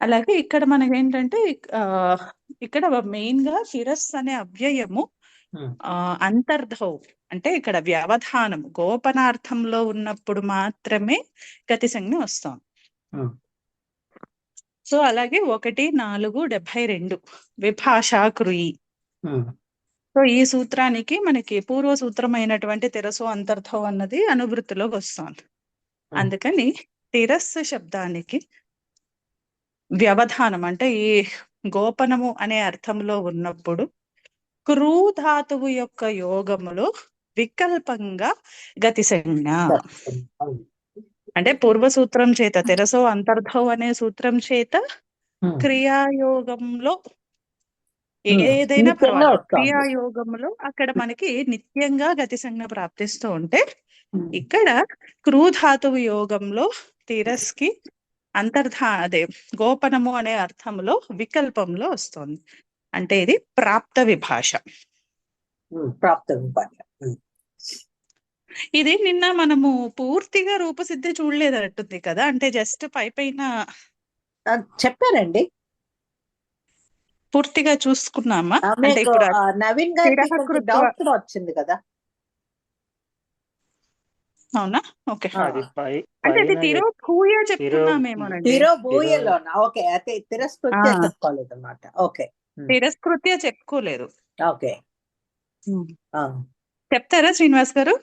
అలాగే ఇక్కడ మనకేంటంటే ఇక్కడ మెయిన్ గా శిరస్ అనే అవ్యయము అంతర్ధౌ అంటే ఇక్కడ వ్యవధానం గోపనార్థంలో ఉన్నప్పుడు మాత్రమే గతి సంజ్ఞ వస్తాం. సో అలాగే 1:4:72 విభాషా కృయి. సో ఈ సూత్రానికి మనకి పూర్వ సూత్రమైనటువంటి తిరసు అంతర్థం అన్నది అనువృత్తిలోకి వస్తుంది. అందుకని తిరస్సు శబ్దానికి వ్యవధానం అంటే ఈ గోపనము అనే అర్థంలో ఉన్నప్పుడు క్రూ ధాతువు యొక్క యోగములో వికల్పంగా గతి సంజ్ఞ అంటే పూర్వ సూత్రం చేత తిరసో అంతర్ధం అనే సూత్రం చేత క్రియాయోగంలో ఏదైనా పర్వాలేదు క్రియాయోగంలో అక్కడ మనకి నిత్యంగా గతి సంజ్ఞ ప్రాప్తిస్తూ ఉంటే ఇక్కడ క్రూ ధాతువు యోగంలో తిరస్కి అదే గోపనము అనే అర్థంలో వికల్పంలో వస్తుంది. అంటే ఇది ప్రాప్త విభాష. ఇది నిన్న మనము పూర్తిగా రూపసిద్ధి చూడలేదట్టుంది కదా, అంటే జస్ట్ పైన చెప్పారండి, పూర్తిగా చూసుకున్నామా? అంటే ఇప్పుడు నవీన్ గారికి డౌట్ వచ్చింది కదా. అవునా? ఓకే, అంటే అది తిరో భూయ చెప్తున్నామేమోనండి. తిరో భూయలోనా? ఓకే, అయితే తిరస్కృత్య చెప్పుకోలేదు అన్నమాట. ఓకే, తిరస్కృత్య చెప్పుకోలేదు. ఓకే, చెప్తారా శ్రీనివాస్ గారు?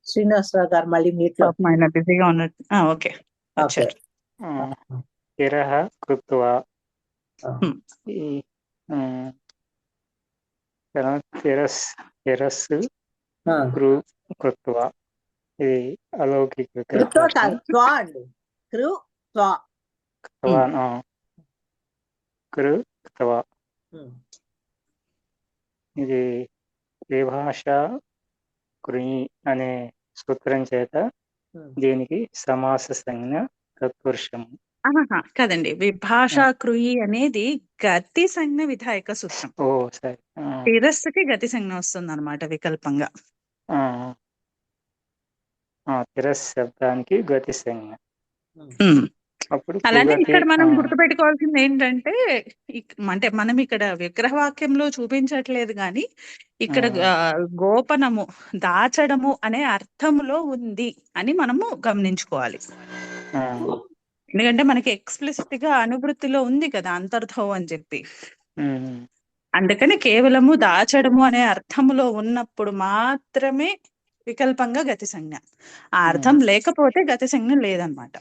శ్రీనివాసరావు గారు మళ్ళీ మీట్లో బిజీగా ఉన్నట్టు. ఓకే, తిరః కృత్వా తిరస్సు కృ కృత్వా. ఇది అలౌకిక కృత్వా. ఇది విభాష కృయి అనే సూత్రం చేత దీనికి సమాస సంజ్ఞ తత్పురుషం. కదండి, విభాషా కృయి అనేది గతి సంజ్ఞ విధాయక సూత్రం. ఓ సరే, తిరస్సుకి గతి సంజ్ఞ వస్తుంది అనమాట వికల్పంగా. తిరస్ శబ్దానికి గతి సంజ్ఞ. అలానే ఇక్కడ మనం గుర్తుపెట్టుకోవాల్సింది ఏంటంటే, అంటే మనం ఇక్కడ విగ్రహవాక్యంలో చూపించట్లేదు కానీ ఇక్కడ గోపనము దాచడము అనే అర్థంలో ఉంది అని మనము గమనించుకోవాలి. ఎందుకంటే మనకి ఎక్స్ప్లిసిట్ గా అనువృత్తిలో ఉంది కదా అంతర్ధం అని చెప్పి. అందుకని కేవలము దాచడము అనే అర్థములో ఉన్నప్పుడు మాత్రమే వికల్పంగా గతి సంజ్ఞ. ఆ అర్థం లేకపోతే గతి సంజ్ఞ లేదన్నమాట.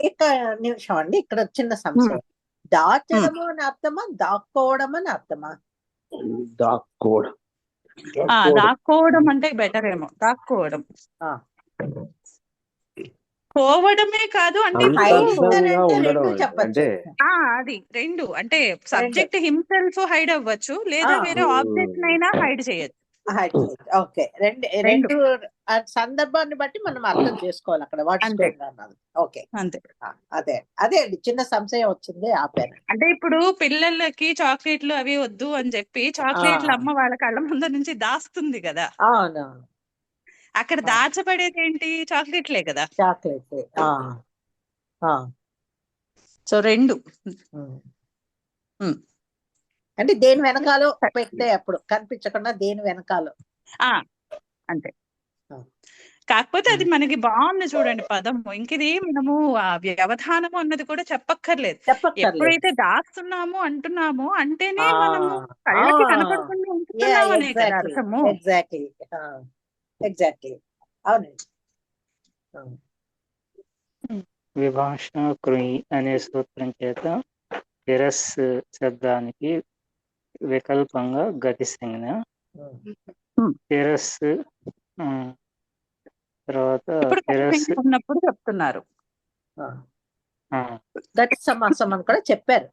ఇక్కడ నిమిషం అండి, ఇక్కడ చిన్న సంశయం. దాచడము అని అర్థమా, దాక్కోవడం అని అర్థమా? దాక్కోవడం అంటే బెటర్ ఏమో. దాక్కోవడం పోవడమే కాదు అంటే అది రెండు. అంటే సబ్జెక్ట్ హిమ్సెల్ఫ్ హైడ్ అవ్వచ్చు, లేదా వేరే ఆబ్జెక్ట్ నైనా హైడ్ చేయొచ్చు. ఓకే, రెండు సందర్భాన్ని బట్టి మనం అర్థం చేసుకోవాలి అక్కడ. ఓకే, అంతే. అదే అండి, చిన్న సంశయం వచ్చింది, ఆపాను. అంటే ఇప్పుడు పిల్లలకి చాక్లెట్లు అవి వద్దు అని చెప్పి చాక్లెట్లు అమ్మ వాళ్ళ కళ్ళ ముందు నుంచి దాస్తుంది కదా. అవును, అక్కడ దాచబడేది ఏంటి? చాక్లెట్లే కదా. చాక్లెట్. సో రెండు అంటే దేని వెనకాలో పెట్టే అప్పుడు కనిపించకుండా దేని వెనకాలో అంతే. కాకపోతే అది మనకి బాగుంది చూడండి పదము. ఇంకది మనము వ్యవధానము అన్నది కూడా చెప్పక్కర్లేదు. ఎప్పుడైతే దాస్తున్నాము అంటున్నాము అంటేనే మనము కళ్ళకి కనపడకుండా ఉంటున్నాము అనే కదా అర్థము. ఎగ్జాక్ట్లీ అవునండి. విభాష కృయి అనే సూత్రం చేత తిరస్ శబ్దానికి వికల్పంగా గతి సంజ్ఞ. తిరస్ తర్వాత ఉన్నప్పుడు చెప్తున్నారు గతి సమాసం అని కూడా చెప్పారు.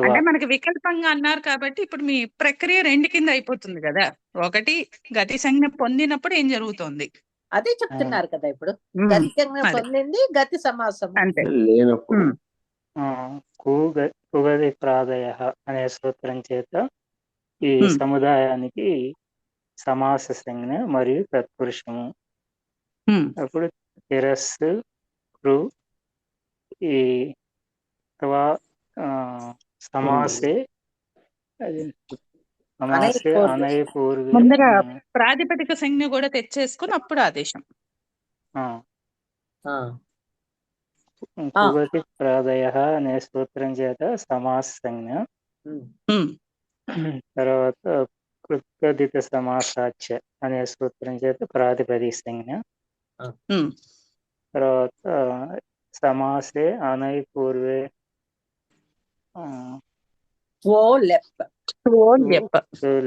అంటే మనకి వికల్పంగా అన్నారు కాబట్టి ఇప్పుడు మీ ప్రక్రియ రెండు కింద అయిపోతుంది కదా. ఒకటి గతి సంజ్ఞ పొందినప్పుడు ఏం జరుగుతుంది అదే చెప్తున్నారు కదా. ఇప్పుడు గతి సంజ్ఞ పొందింది, గతి సమాసం అంటే కుగతి ప్రాదయ అనే సూత్రం చేత ఈ ఉమ్, సముదాయానికి సమాస సంజ్ఞ మరియు తత్పురుషము. ఉమ్, అప్పుడు తిరస్సు కృ ఈ అథవా ఆ, సమాసే అది సమాసే అనైపూర్వే. అనయపూర్వే ముందర ప్రాతిపదిక సంజ్ఞ కూడా తెచ్చేసుకుని అప్పుడు ఆదేశం. ఆ, కుగతి ప్రాదయ అనే సూత్రం చేత సమాస సంజ్ఞ. ఉమ్, తర్వాత కృత్కదిత సమాసాచ్య అనే సూత్రం చేత ప్రాతిపదిక సంజ్ఞ. ఉమ్, తర్వాత సమాసే అనైపూర్వే ఓ లెప్. ఓ లెప్.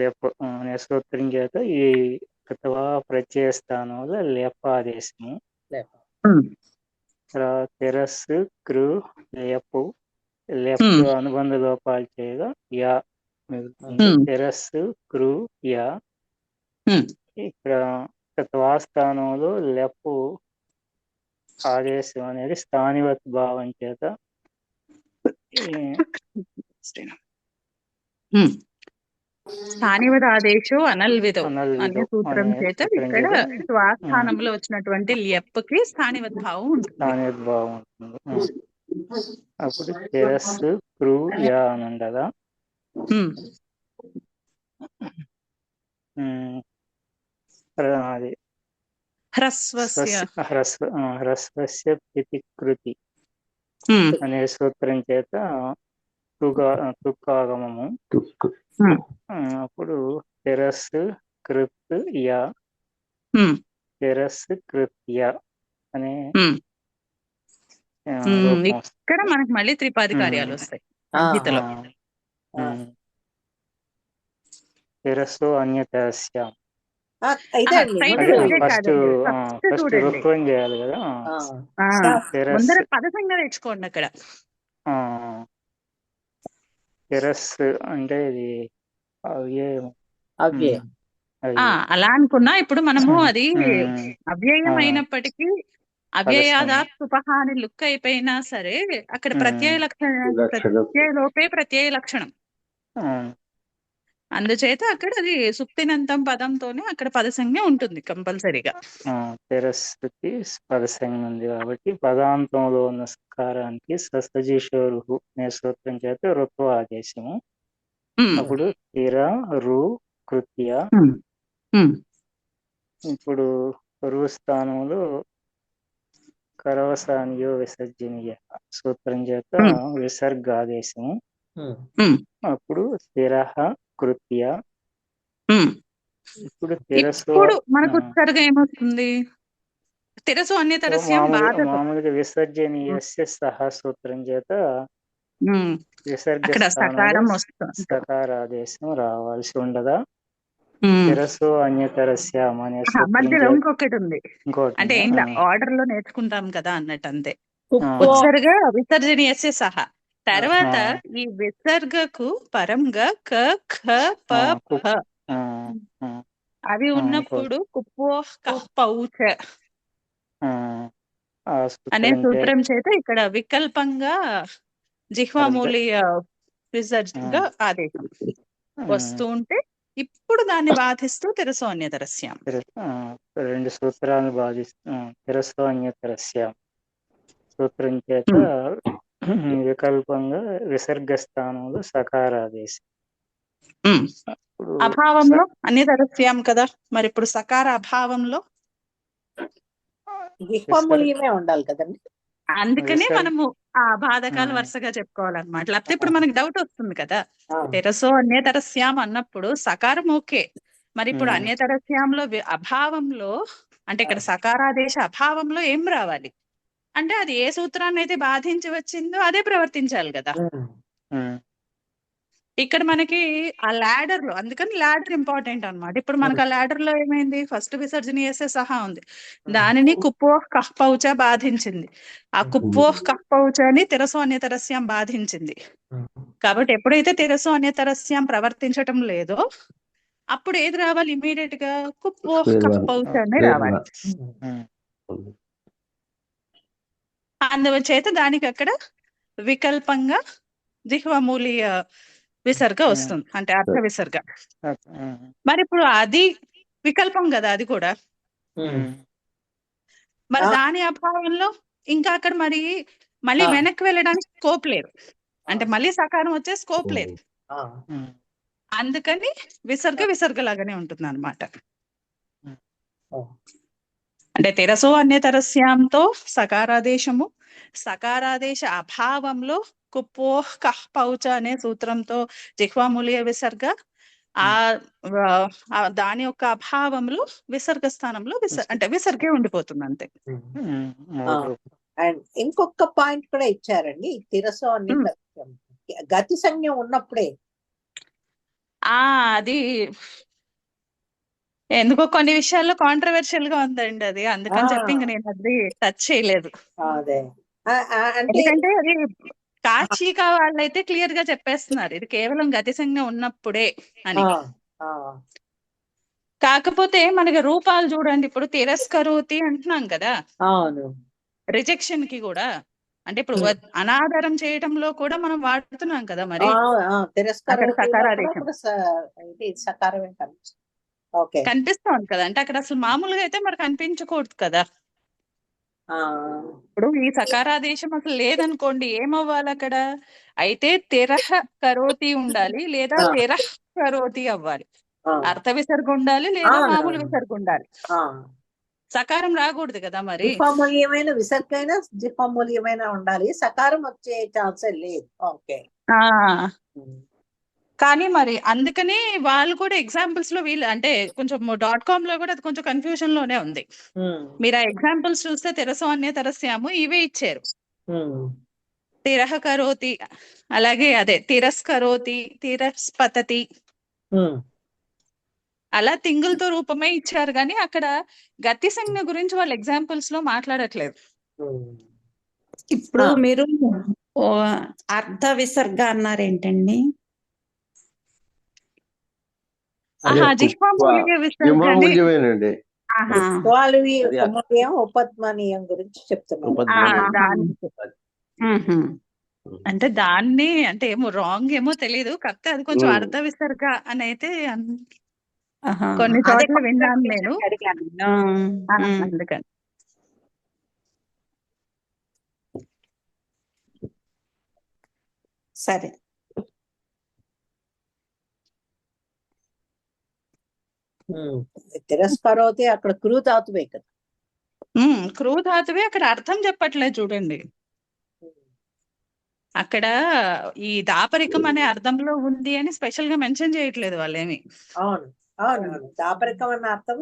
లెప్ అనే సూత్రం చేత ఈ అథవా ప్రత్యయ స్థానంలో లెప్ ఆదేశము. ఉమ్, తర్వాత తిరస్సు కృ లెప్ లెఫ్ట్ ఉమ్, అనుబంధ లోపాలు చేయగా యా మిగులుతుంది. ఉమ్, తిరస్సు కృ యా. ఉమ్, ఇక్కడ తత్వా స్థానంలో లెప్ ఆదేశం అనేది స్థానివత్ భావం చేత ఉమ్. స్థానివద ఆదేశో అనల్విదౌ అనే సూత్రం చేత సూత్రం ఇక్కడ చేత స్వాస్థానంలో వచ్చినటువంటి ల్యప్కి స్థానివద్ భావం ఉంటుంది. స్థానివత్ భావం ఉంటుంది. అప్పుడు తిరస్సు కృ యా అని ఉండగా ఉమ్, అది హ్రస్వస్య. హ్రస్వస్య ప్రతికృతి ఉమ్, అనే సూత్రం చేత తుకాగమము. ఉమ్, అప్పుడు తిరస్సు కృత్ యా ఉమ్, తిరస్సు కృత్య అనే ఉమ్. రూపం వస్తుంది. ఇక్కడ మనకి మళ్ళీ త్రిపాది కార్యాలు వస్తాయి సంహితలో. తిరస్సు అన్యతస్యాం. ఇదే అండి టైటిల్ ముందు ఇదే ఫస్ట్ కాదండి, ఫస్ట్ చూడండి. రుత్వం చేయాలి కదా. ముందర పద సంజ్ఞ తెచ్చుకోండి అక్కడ. తిరస్ అంటే ఇది అవ్యయం. అవే. అలా అనుకున్నా ఇప్పుడు మనము అది అవ్యయం అయినప్పటికీ అవ్యయాదాత్ ఉపహాని లుక్ అయిపోయినా సరే అక్కడ ప్రత్యయ ప్రత్యయ లోపే ప్రత్యయ లక్షణం. అందుచేత అక్కడ అది సుప్తినంతం పదంతోనే అక్కడ పద సంజ్ఞ ఉంటుంది కంపల్సరీగా. తిరస్సుకి పద సంజ్ఞ ఉంది కాబట్టి పదాంతంలో ఉన్న సకారానికి ససజీషోరు అనే సూత్రం చేత రుత్వ ఆదేశము. అప్పుడు తిర రు కృత్య. ఇప్పుడు రు స్థానంలో కరవసానియో విసర్జనీయ సూత్రం చేత విసర్గాదేశము. అప్పుడు స్థిరః కృత్య. ఇప్పుడు మనకు ఉత్సర్గ ఏమొస్తుంది? తిరసు అన్యతరస్యం బాధకు. మామూలుగా విసర్జనీయస్య సహ సూత్రం చేత విసర్గ స్థానంలో సకారాదేశం రావాల్సి ఉండదా? తిరసు అన్యతరస్యాం అనే మధ్యలో ఇంకొకటి ఉంది, అంటే ఏం ఆర్డర్ లో నేర్చుకుంటాం కదా అన్నట్టు అంతే. ఉత్సర్గ విసర్జనీయస్య సహ. తర్వాత ఈ విసర్గకు పరంగా క ఖ ప ఫ అవి ఉన్నప్పుడు కుప్పో కప్పౌచ అనే సూత్రం చేత ఇక్కడ వికల్పంగా జిహ్వామూలీయ విసర్గ ఆదేశం వస్తూ ఉంటే ఇప్పుడు దాన్ని బాధిస్తూ తిరసు అన్యతరస్యాం. రెండు సూత్రాలను బాధిస్తూ తిరసు అన్యతరస్యాం సూత్రం చేత వికల్పంగా విసర్గ స్థానంలో సకారాదేశం. అభావంలో అన్యతరస్యాం కదా, మరి ఇప్పుడు సకార అభావంలో జిహ్వామూల్యమే ఉండాలి కదండి. అందుకనే మనము ఆ బాధకాలు వరుసగా చెప్పుకోవాలన్నమాట. లేకపోతే ఇప్పుడు మనకి డౌట్ వస్తుంది కదా, తెరసో అన్యతరస్యాం అన్నప్పుడు సకారం ఓకే, మరి ఇప్పుడు అన్యతరస్యాంలో అభావంలో అంటే ఇక్కడ సకారాదేశ అభావంలో ఏం రావాలి అంటే అది ఏ సూత్రాన్ని అయితే బాధించి వచ్చిందో అదే ప్రవర్తించాలి కదా. ఇక్కడ మనకి ఆ ల్యాడర్ లో, అందుకని ల్యాడర్ ఇంపార్టెంట్ అన్నమాట. ఇప్పుడు మనకు ఆ ల్యాడర్ లో ఏమైంది, ఫస్ట్ విసర్జనీయస్య సహా ఉంది, దానిని కుప్పో కహ్పౌచ బాధించింది. ఆ కుప్పో కహ్పౌచని తిరసు అన్యతరస్యాం బాధించింది. కాబట్టి ఎప్పుడైతే తిరసు అన్యతరస్యాం ప్రవర్తించటం లేదో అప్పుడు ఏది రావాలి, ఇమీడియట్ గా కుప్పో కహ్పౌచ అనే రావాలి. అందుచేత దానికి అక్కడ వికల్పంగా జిహ్వమూలీయ విసర్గ వస్తుంది, అంటే అర్థ విసర్గ. ఉమ్, మరి ఇప్పుడు అది వికల్పం కదా, అది కూడా. ఉమ్, మరి ఆ. దాని అభావంలో ఇంకా అక్కడ మరి మళ్ళీ ఆ. వెనక్కి వెళ్ళడానికి స్కోప్ లేదు, అంటే మళ్ళీ సకారం వచ్చే స్కోప్ లేదు. ఆ. ఉమ్, అందుకని విసర్గ విసర్గలాగానే ఉంటుంది అనమాట. ఓ. అంటే తెరసో అన్యతరస్యాంతో సకారాదేశము, సకారాదేశ అభావంలో కుప్పోహ్ కహ్ పౌచ అనే సూత్రంతో జిహ్వామూలీయ విసర్గ, ఆ దాని యొక్క అభావంలో విసర్గ స్థానంలో అంటే విసర్గే ఉండిపోతుంది అంతే. ఉమ్, మూడు. అండ్ ఇంకొక పాయింట్ కూడా ఇచ్చారండి, తిరసో అన్యతరస్యం గతి సంజ్ఞ ఉన్నప్పుడే. అది ఎందుకో కొన్ని విషయాల్లో కాంట్రవర్షియల్ గా ఉందండి అది, అందుకని చెప్పి ఇంక నేను అది టచ్ చేయలేదు. అదే అంటే ఎందుకంటే అది కాచీకా వాళ్ళైతే క్లియర్ గా చెప్పేస్తున్నారు ఇది కేవలం గతి సంజ్ఞ ఉన్నప్పుడే అని. కాకపోతే మనకి రూపాలు చూడండి, ఇప్పుడు తిరస్కరోతి అంటున్నాం కదా, అవును, రిజెక్షన్ కి కూడా, అంటే ఇప్పుడు అనాదరం చేయటంలో కూడా మనం వాడుతున్నాం కదా, మరి తిరస్కారం అక్కడ సకారాదేశం సకారమే ఓకే కనిపిస్తోంది కదా, అంటే అక్కడ అసలు మామూలుగా అయితే మరి కనిపించకూడదు కదా. ఇప్పుడు ఈ సకారాదేశం అసలు లేదనుకోండి, ఏమవ్వాలి అక్కడ, అయితే తిరహ కరోతి ఉండాలి, లేదా తిరహ కరోతి అవ్వాలి. అర్థ విసర్గ ఉండాలి, లేదా మామూలు విసర్గ ఉండాలి, సకారం రాకూడదు కదా మరి. జిహ్వామూల్యమైన విసర్గైనా జిహ్వామూల్యమైన ఉండాలి, సకారం వచ్చే ఛాన్సే లేదు. ఓకే. కానీ మరి అందుకని వాళ్ళు కూడా ఎగ్జాంపుల్స్ లో వీళ్ళు అంటే కొంచెం .com లో కూడా అది కొంచెం కన్ఫ్యూజన్ లోనే ఉంది. మీరు ఆ ఎగ్జాంపుల్స్ చూస్తే తెరసో అన్యతరస్యాము ఇవే ఇచ్చారు, తిరహ కరోతి, అలాగే అదే తిరస్కరోతి, తిరస్పతతి, అలా తింగులతో రూపమే ఇచ్చారు, కానీ అక్కడ గతి సంజ్ఞ గురించి వాళ్ళు ఎగ్జాంపుల్స్ లో మాట్లాడట్లేదు. ఇప్పుడు మీరు అర్ధ విసర్గ అన్నారేంటండి? జిహ్వామూలీయ విసర్గ జిహ్వామూల్యమేనండి. ఉపద్మనీయం గురించి చెప్తున్నారు. అంటే దాన్ని అంటే ఏమో రాంగ్ ఏమో తెలియదు, కాకపోతే అది కొంచెం అర్ధ విసర్గ అని అయితే కొన్ని చోట్ల విన్నాను నేను, అందుకని. సరే, తిరస్కారోతే అక్కడ క్రూ ధాతువే కదా. క్రూ ధాతువే, అక్కడ అర్థం చెప్పట్లేదు చూడండి, అక్కడ ఈ దాపరికం అనే అర్థంలో ఉంది అని స్పెషల్ గా మెన్షన్ చేయట్లేదు వాళ్ళేమి. అవును అవునవును, దాపరికం అన్న అర్థం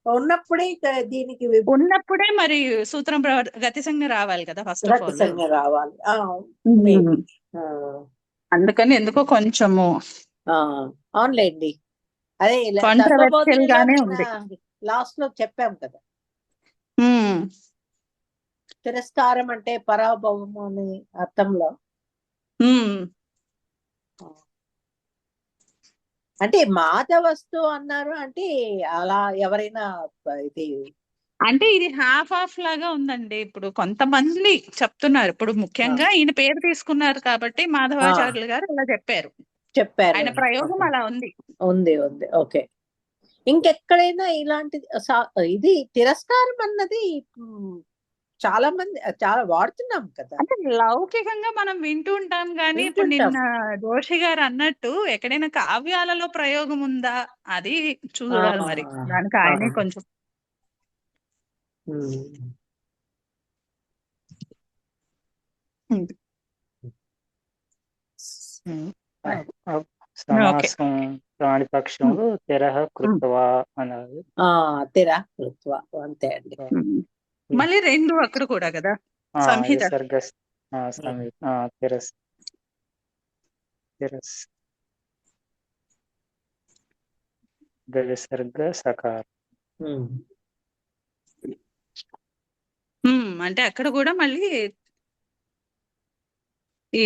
ఉన్నప్పుడే దీనికి ఉన్నప్పుడే మరి సూత్రం గతి సంజ్ఞ రావాలి కదా, ఫస్ట్ ఆఫ్ ఆల్ సంజ్ఞ రావాలి. అందుకని ఎందుకో కొంచెము అవునులేండి, అదే కాంట్రవర్షియల్ గానే ఉంది. లాస్ట్ లో చెప్పాం కదా, తిరస్కారం అంటే పరాభవము అనే అర్థంలో. అంటే మాధవస్తు అన్నారు అంటే అలా ఎవరైనా ఇది అంటే ఇది హాఫ్ ఆఫ్ లాగా ఉందండి. ఇప్పుడు కొంతమంది చెప్తున్నారు, ఇప్పుడు ముఖ్యంగా ఈయన పేరు తీసుకున్నారు కాబట్టి మాధవాచార్యులు గారు ఇలా చెప్పారు, ఆయన ప్రయోగం అలా ఉంది. ఓకే. ఇంకెక్కడైనా ఇలాంటి ఇది తిరస్కారం అన్నది చాలా మంది చాలా వాడుతున్నాం కదా, అంటే లౌకికంగా మనం వింటూ ఉంటాం కానీ ఇప్పుడు నిన్న జోషి గారు అన్నట్టు ఎక్కడైనా కావ్యాలలో ప్రయోగం ఉందా అది చూడాలి మరి, దానికి ఆయనే కొంచెం సమాసం ప్రాణిపక్షంలో తిరహ కృత్వా అన్నారు. తిరహ కృత్వా అంతే అండి. మళ్ళీ రెండు అక్కడ కూడా కదా సంహిత, తిరస్ తిరస్ విసర్గ సకారం. అంటే అక్కడ కూడా మళ్ళీ ఈ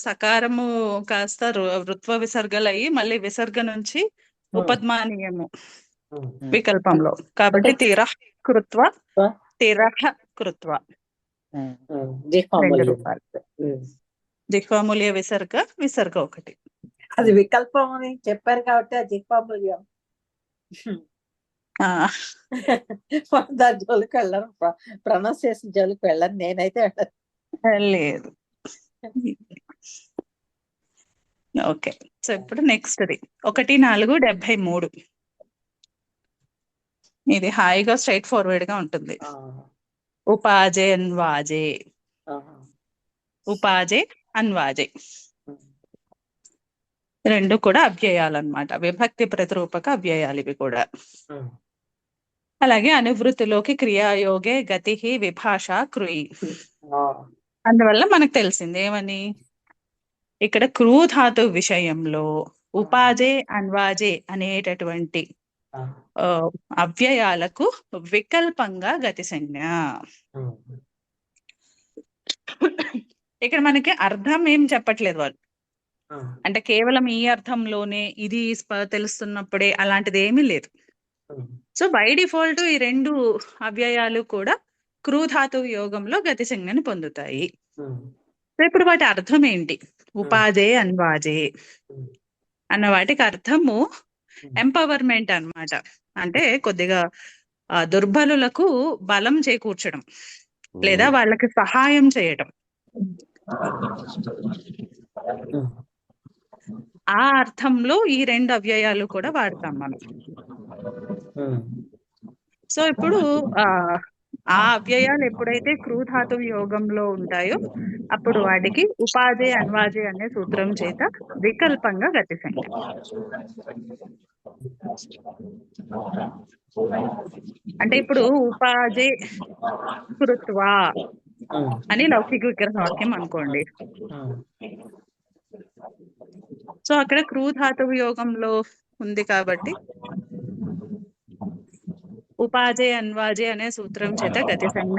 సకారము కాస్త రుత్వ విసర్గలు అయ్యి మళ్ళీ విసర్గ నుంచి ఉపద్మానీయము వికల్పంలో, కాబట్టి తిరహ కృత్వ తిరహ కృత్వ రెండు రూపాయలు. జిహ్వామూల్య విసర్గ, విసర్గ ఒకటి. అది వికల్పం అని చెప్పారు కాబట్టి అది జిహ్వామూల్యం. ఆ, దాని జోలికి వెళ్ళను, ప్రొనౌన్సియేషన్ జోలికి వెళ్ళను, నేనైతే వెళ్ళను. లేదు. ఓకే. సో ఇప్పుడు నెక్స్ట్ది 1473. ఇది హాయిగా స్ట్రైట్ ఫార్వర్డ్ గా ఉంటుంది. ఉపాజే అన్వాజే, ఉపాజే అన్వాజే రెండు కూడా అవ్యయాలన్నమాట. విభక్తి ప్రతిరూపక అవ్యయాలు ఇవి కూడా. అలాగే అనువృత్తిలోకి క్రియాయోగే గతి విభాష క్రుయి. అందువల్ల మనకు తెలిసింది ఏమని, ఇక్కడ క్రూ ధాతు విషయంలో ఉపాజే అన్వాజే అనేటటువంటి అవ్యయాలకు వికల్పంగా గతి సంజ్ఞ. ఇక్కడ మనకి అర్థం ఏం చెప్పట్లేదు వాళ్ళు, అంటే కేవలం ఈ అర్థంలోనే ఇది తెలుస్తున్నప్పుడే అలాంటిది ఏమీ లేదు. సో బై డిఫాల్ట్ ఈ రెండు అవ్యయాలు కూడా క్రూ ధాతు యోగంలో గతి సంజ్ఞని పొందుతాయి. సో ఇప్పుడు వాటి అర్థం ఏంటి? ఉపాజే అన్వాజే అన్న వాటికి అర్థము ఎంపవర్మెంట్ అన్నమాట. అంటే కొద్దిగా దుర్బలులకు బలం చేకూర్చడం లేదా వాళ్ళకి సహాయం చేయటం. ఆ అర్థంలో ఈ రెండు అవ్యయాలు కూడా వాడతాం మనం. సో ఇప్పుడు ఆ అవ్యయాలు ఎప్పుడైతే క్రూ ధాతు యోగంలో ఉంటాయో అప్పుడు వాటికి ఉపాజే అన్వాజే అనే సూత్రం చేత వికల్పంగా గతి సంజ్ఞ. అంటే ఇప్పుడు ఉపాజే కృత్వా అని లౌకిక విగ్రహ వాక్యం అనుకోండి. సో అక్కడ క్రూ ధాతువు యోగంలో ఉంది కాబట్టి ఉపాజే అన్వాజే అనే సూత్రం చేత గతి సంజ్ఞ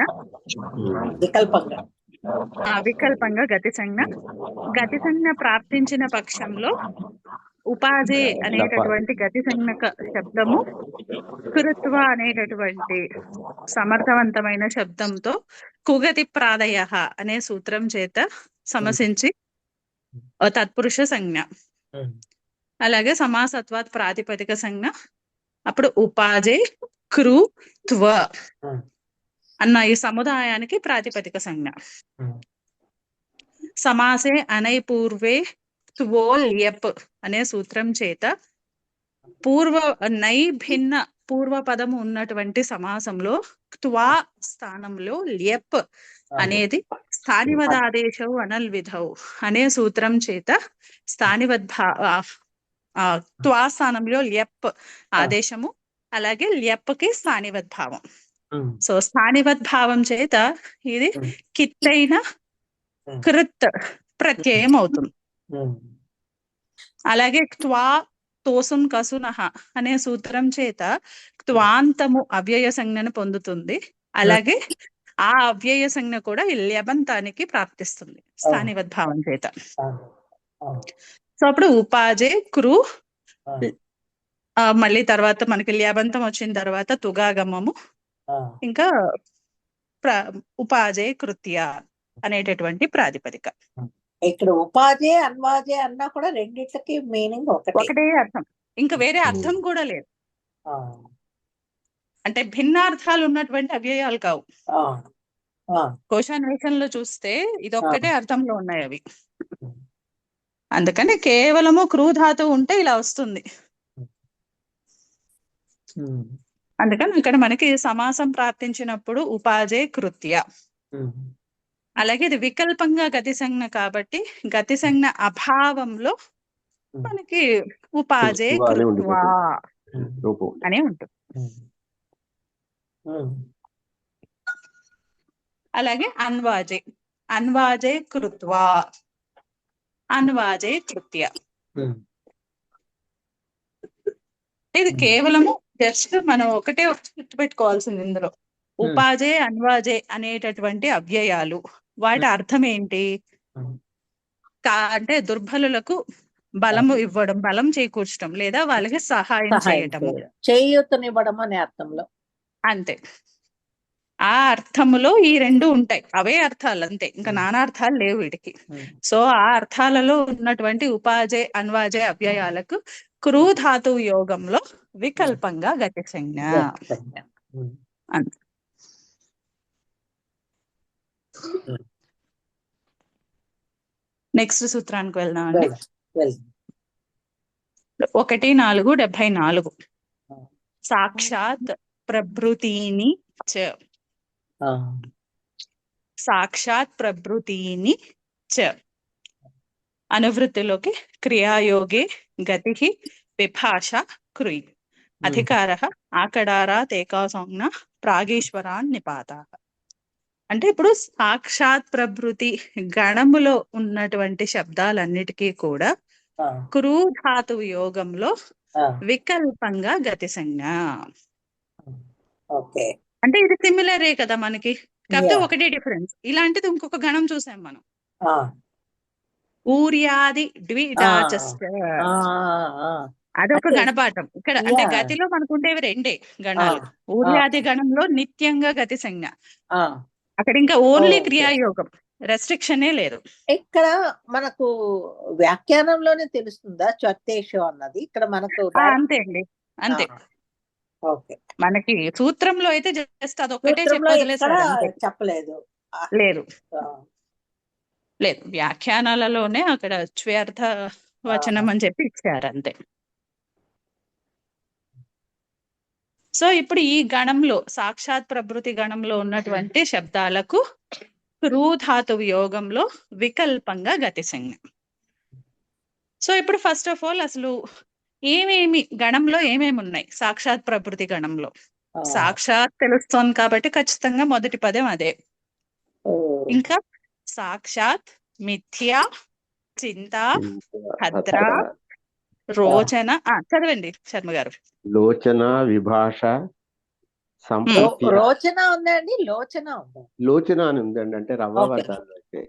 వికల్పంగా గతి సంజ్ఞ ప్రాప్తించిన పక్షంలో ఉపాజే అనేటటువంటి గతి సంజ్ఞ శబ్దము కృత్వ అనేటటువంటి సమర్థవంతమైన శబ్దంతో కుగతి ప్రాదయ అనే సూత్రం చేత సమసించి తత్పురుష సంజ్ఞ, అలాగే సమాసత్వాత్ ప్రాతిపదిక సంజ్ఞ. అప్పుడు ఉపాజే క్రూ త్వ అన్న ఈ సముదాయానికి ప్రాతిపదిక సంజ్ఞ. సమాసే అనై పూర్వే త్వో ల్యప్ అనే సూత్రం చేత నై భిన్న పూర్వ పదము ఉన్నటువంటి సమాసంలో త్వా స్థానంలో ల్యప్ అనేది స్థానివదాదేశౌ అనల్విధౌ అనే సూత్రం చేత త్వా స్థానంలో ల్యప్ ఆదేశము, అలాగే ల్యప్కి స్థానివద్భావం. సో స్థానివద్భావం చేత ఇది కిత్తైన కృత్ ప్రత్యయం అవుతుంది. అలాగే త్వా తోసున్ కసునః అనే సూత్రం చేత త్వాంతము అవ్యయ సంజ్ఞను పొందుతుంది. అలాగే ఆ అవ్యయ సంజ్ఞ కూడా ల్యబంతానికి ప్రాప్తిస్తుంది స్థానివద్భావం చేత. సో అప్పుడు ఉపాజే క్రూ, మళ్ళీ తర్వాత మనకి ల్యబంతం వచ్చిన తర్వాత తుగాగమము, ఇంకా ఉపాజే కృత్య అనేటటువంటి ప్రాతిపదిక. ఇక్కడ ఉపాజే అన్వాజే అన్నా కూడా రెండిట్లకి మీనింగ్ ఒకటే అర్థం, ఇంకా వేరే అర్థం కూడా లేదు. అంటే భిన్నార్థాలు ఉన్నటువంటి అవ్యయాలు కావు. కోశాన్వేషణలో చూస్తే ఇదొక్కటే అర్థంలో ఉన్నాయి అవి. అందుకని కేవలము క్రూ ధాతువు ఉంటే ఇలా వస్తుంది. అందుకని ఇక్కడ మనకి సమాసం ప్రాప్తించినప్పుడు ఉపాజే కృత్య. అలాగే ఇది వికల్పంగా గతి సంజ్ఞ కాబట్టి గతి సంజ్ఞ అభావంలో మనకి ఉపాజే కృత్వా అని ఉంటుంది. అలాగే అన్వాజే కృత్వా, అన్వాజే కృత్య. ఇది కేవలము జస్ట్ మనం ఒకటే గుర్తుపెట్టుకోవాల్సింది ఇందులో. ఉపాజే అన్వాజే అనేటటువంటి అవ్యయాలు, వాటి అర్థం ఏంటి అంటే దుర్బలులకు బలము ఇవ్వడం, బలం చేకూర్చడం లేదా వాళ్ళకి సహాయం చేయటము, చేయూతనివ్వడం అనే అర్థంలో. అంతే. ఆ అర్థములో ఈ రెండు ఉంటాయి, అవే అర్థాలు అంతే, ఇంకా నానార్థాలు లేవు వీటికి. సో ఆ అర్థాలలో ఉన్నటువంటి ఉపాజే అన్వాజే అవ్యయాలకు క్రూ ధాతువు యోగంలో వికల్పంగా గతి సంజ్ఞ. అంతే. నెక్స్ట్ సూత్రానికి వెళ్దామండి. 1:4:74 సాక్షాత్ ప్రభృతీని చ. సాక్షాత్ ప్రభృతీని చ అనువృత్తిలోకి క్రియాయోగే గతి విభాష కృయ్ అధికార ఆకడారాత్ ఏకాసంజ్ఞ ప్రాగీశ్వరాన్ నిపాత. అంటే ఇప్పుడు సాక్షాత్ ప్రభృతి గణములో ఉన్నటువంటి శబ్దాలన్నిటికీ కూడా క్రూ ధాతువు యోగంలో వికల్పంగా గతి సంజ్ఞ. అంటే ఇది సిమిలరే కదా మనకి, కాకపోతే ఒకటే డిఫరెన్స్. ఇలాంటిది ఇంకొక గణం చూసాం మనం, ఊర్యాది ద్విడాచస్య. అదొక గణపాఠం. ఇక్కడ అంటే గతిలో మనకుండేవి రెండే గణాలు. ఊర్యాది గణంలో నిత్యంగా గతి సంజ్ఞ, అక్కడ ఇంకా ఓన్లీ క్రియాయోగం, రెస్ట్రిక్షనే లేదు. ఇక్కడ మనకు వ్యాఖ్యానంలోనే తెలుస్తుందా చర్తేషు అన్నది? ఇక్కడ మనకు అంతే అండి, అంతే. ఓకే, మనకి సూత్రంలో అయితే జస్ట్ అదొక్కటే చెప్పలేదు. లేదు లేదు, వ్యాఖ్యానాలలోనే అక్కడ చ్వ్యర్థ వచనం అని చెప్పి ఇచ్చారు అంతే. సో ఇప్పుడు ఈ గణంలో సాక్షాత్ ప్రభృతి గణంలో ఉన్నటువంటి శబ్దాలకు క్రూ ధాతువు యోగంలో వికల్పంగా గతి సంజ్ఞ. సో ఇప్పుడు ఫస్ట్ ఆఫ్ ఆల్ అసలు ఏమేమి గణంలో ఏమేమి ఉన్నాయి సాక్షాత్ ప్రభృతి గణంలో? సాక్షాత్ తెలుస్తోంది కాబట్టి ఖచ్చితంగా మొదటి పదం అదే. ఇంకా సాక్షాత్, మిథ్యా, చింత, భద్ర, రోచన. చదవండి శర్మ గారు. లోచన, విభాష, రోచన ఉందండి, లోచన ఉంది, లోచన అని ఉందండి. అంటే రవ్వ వర్గాలు అయితే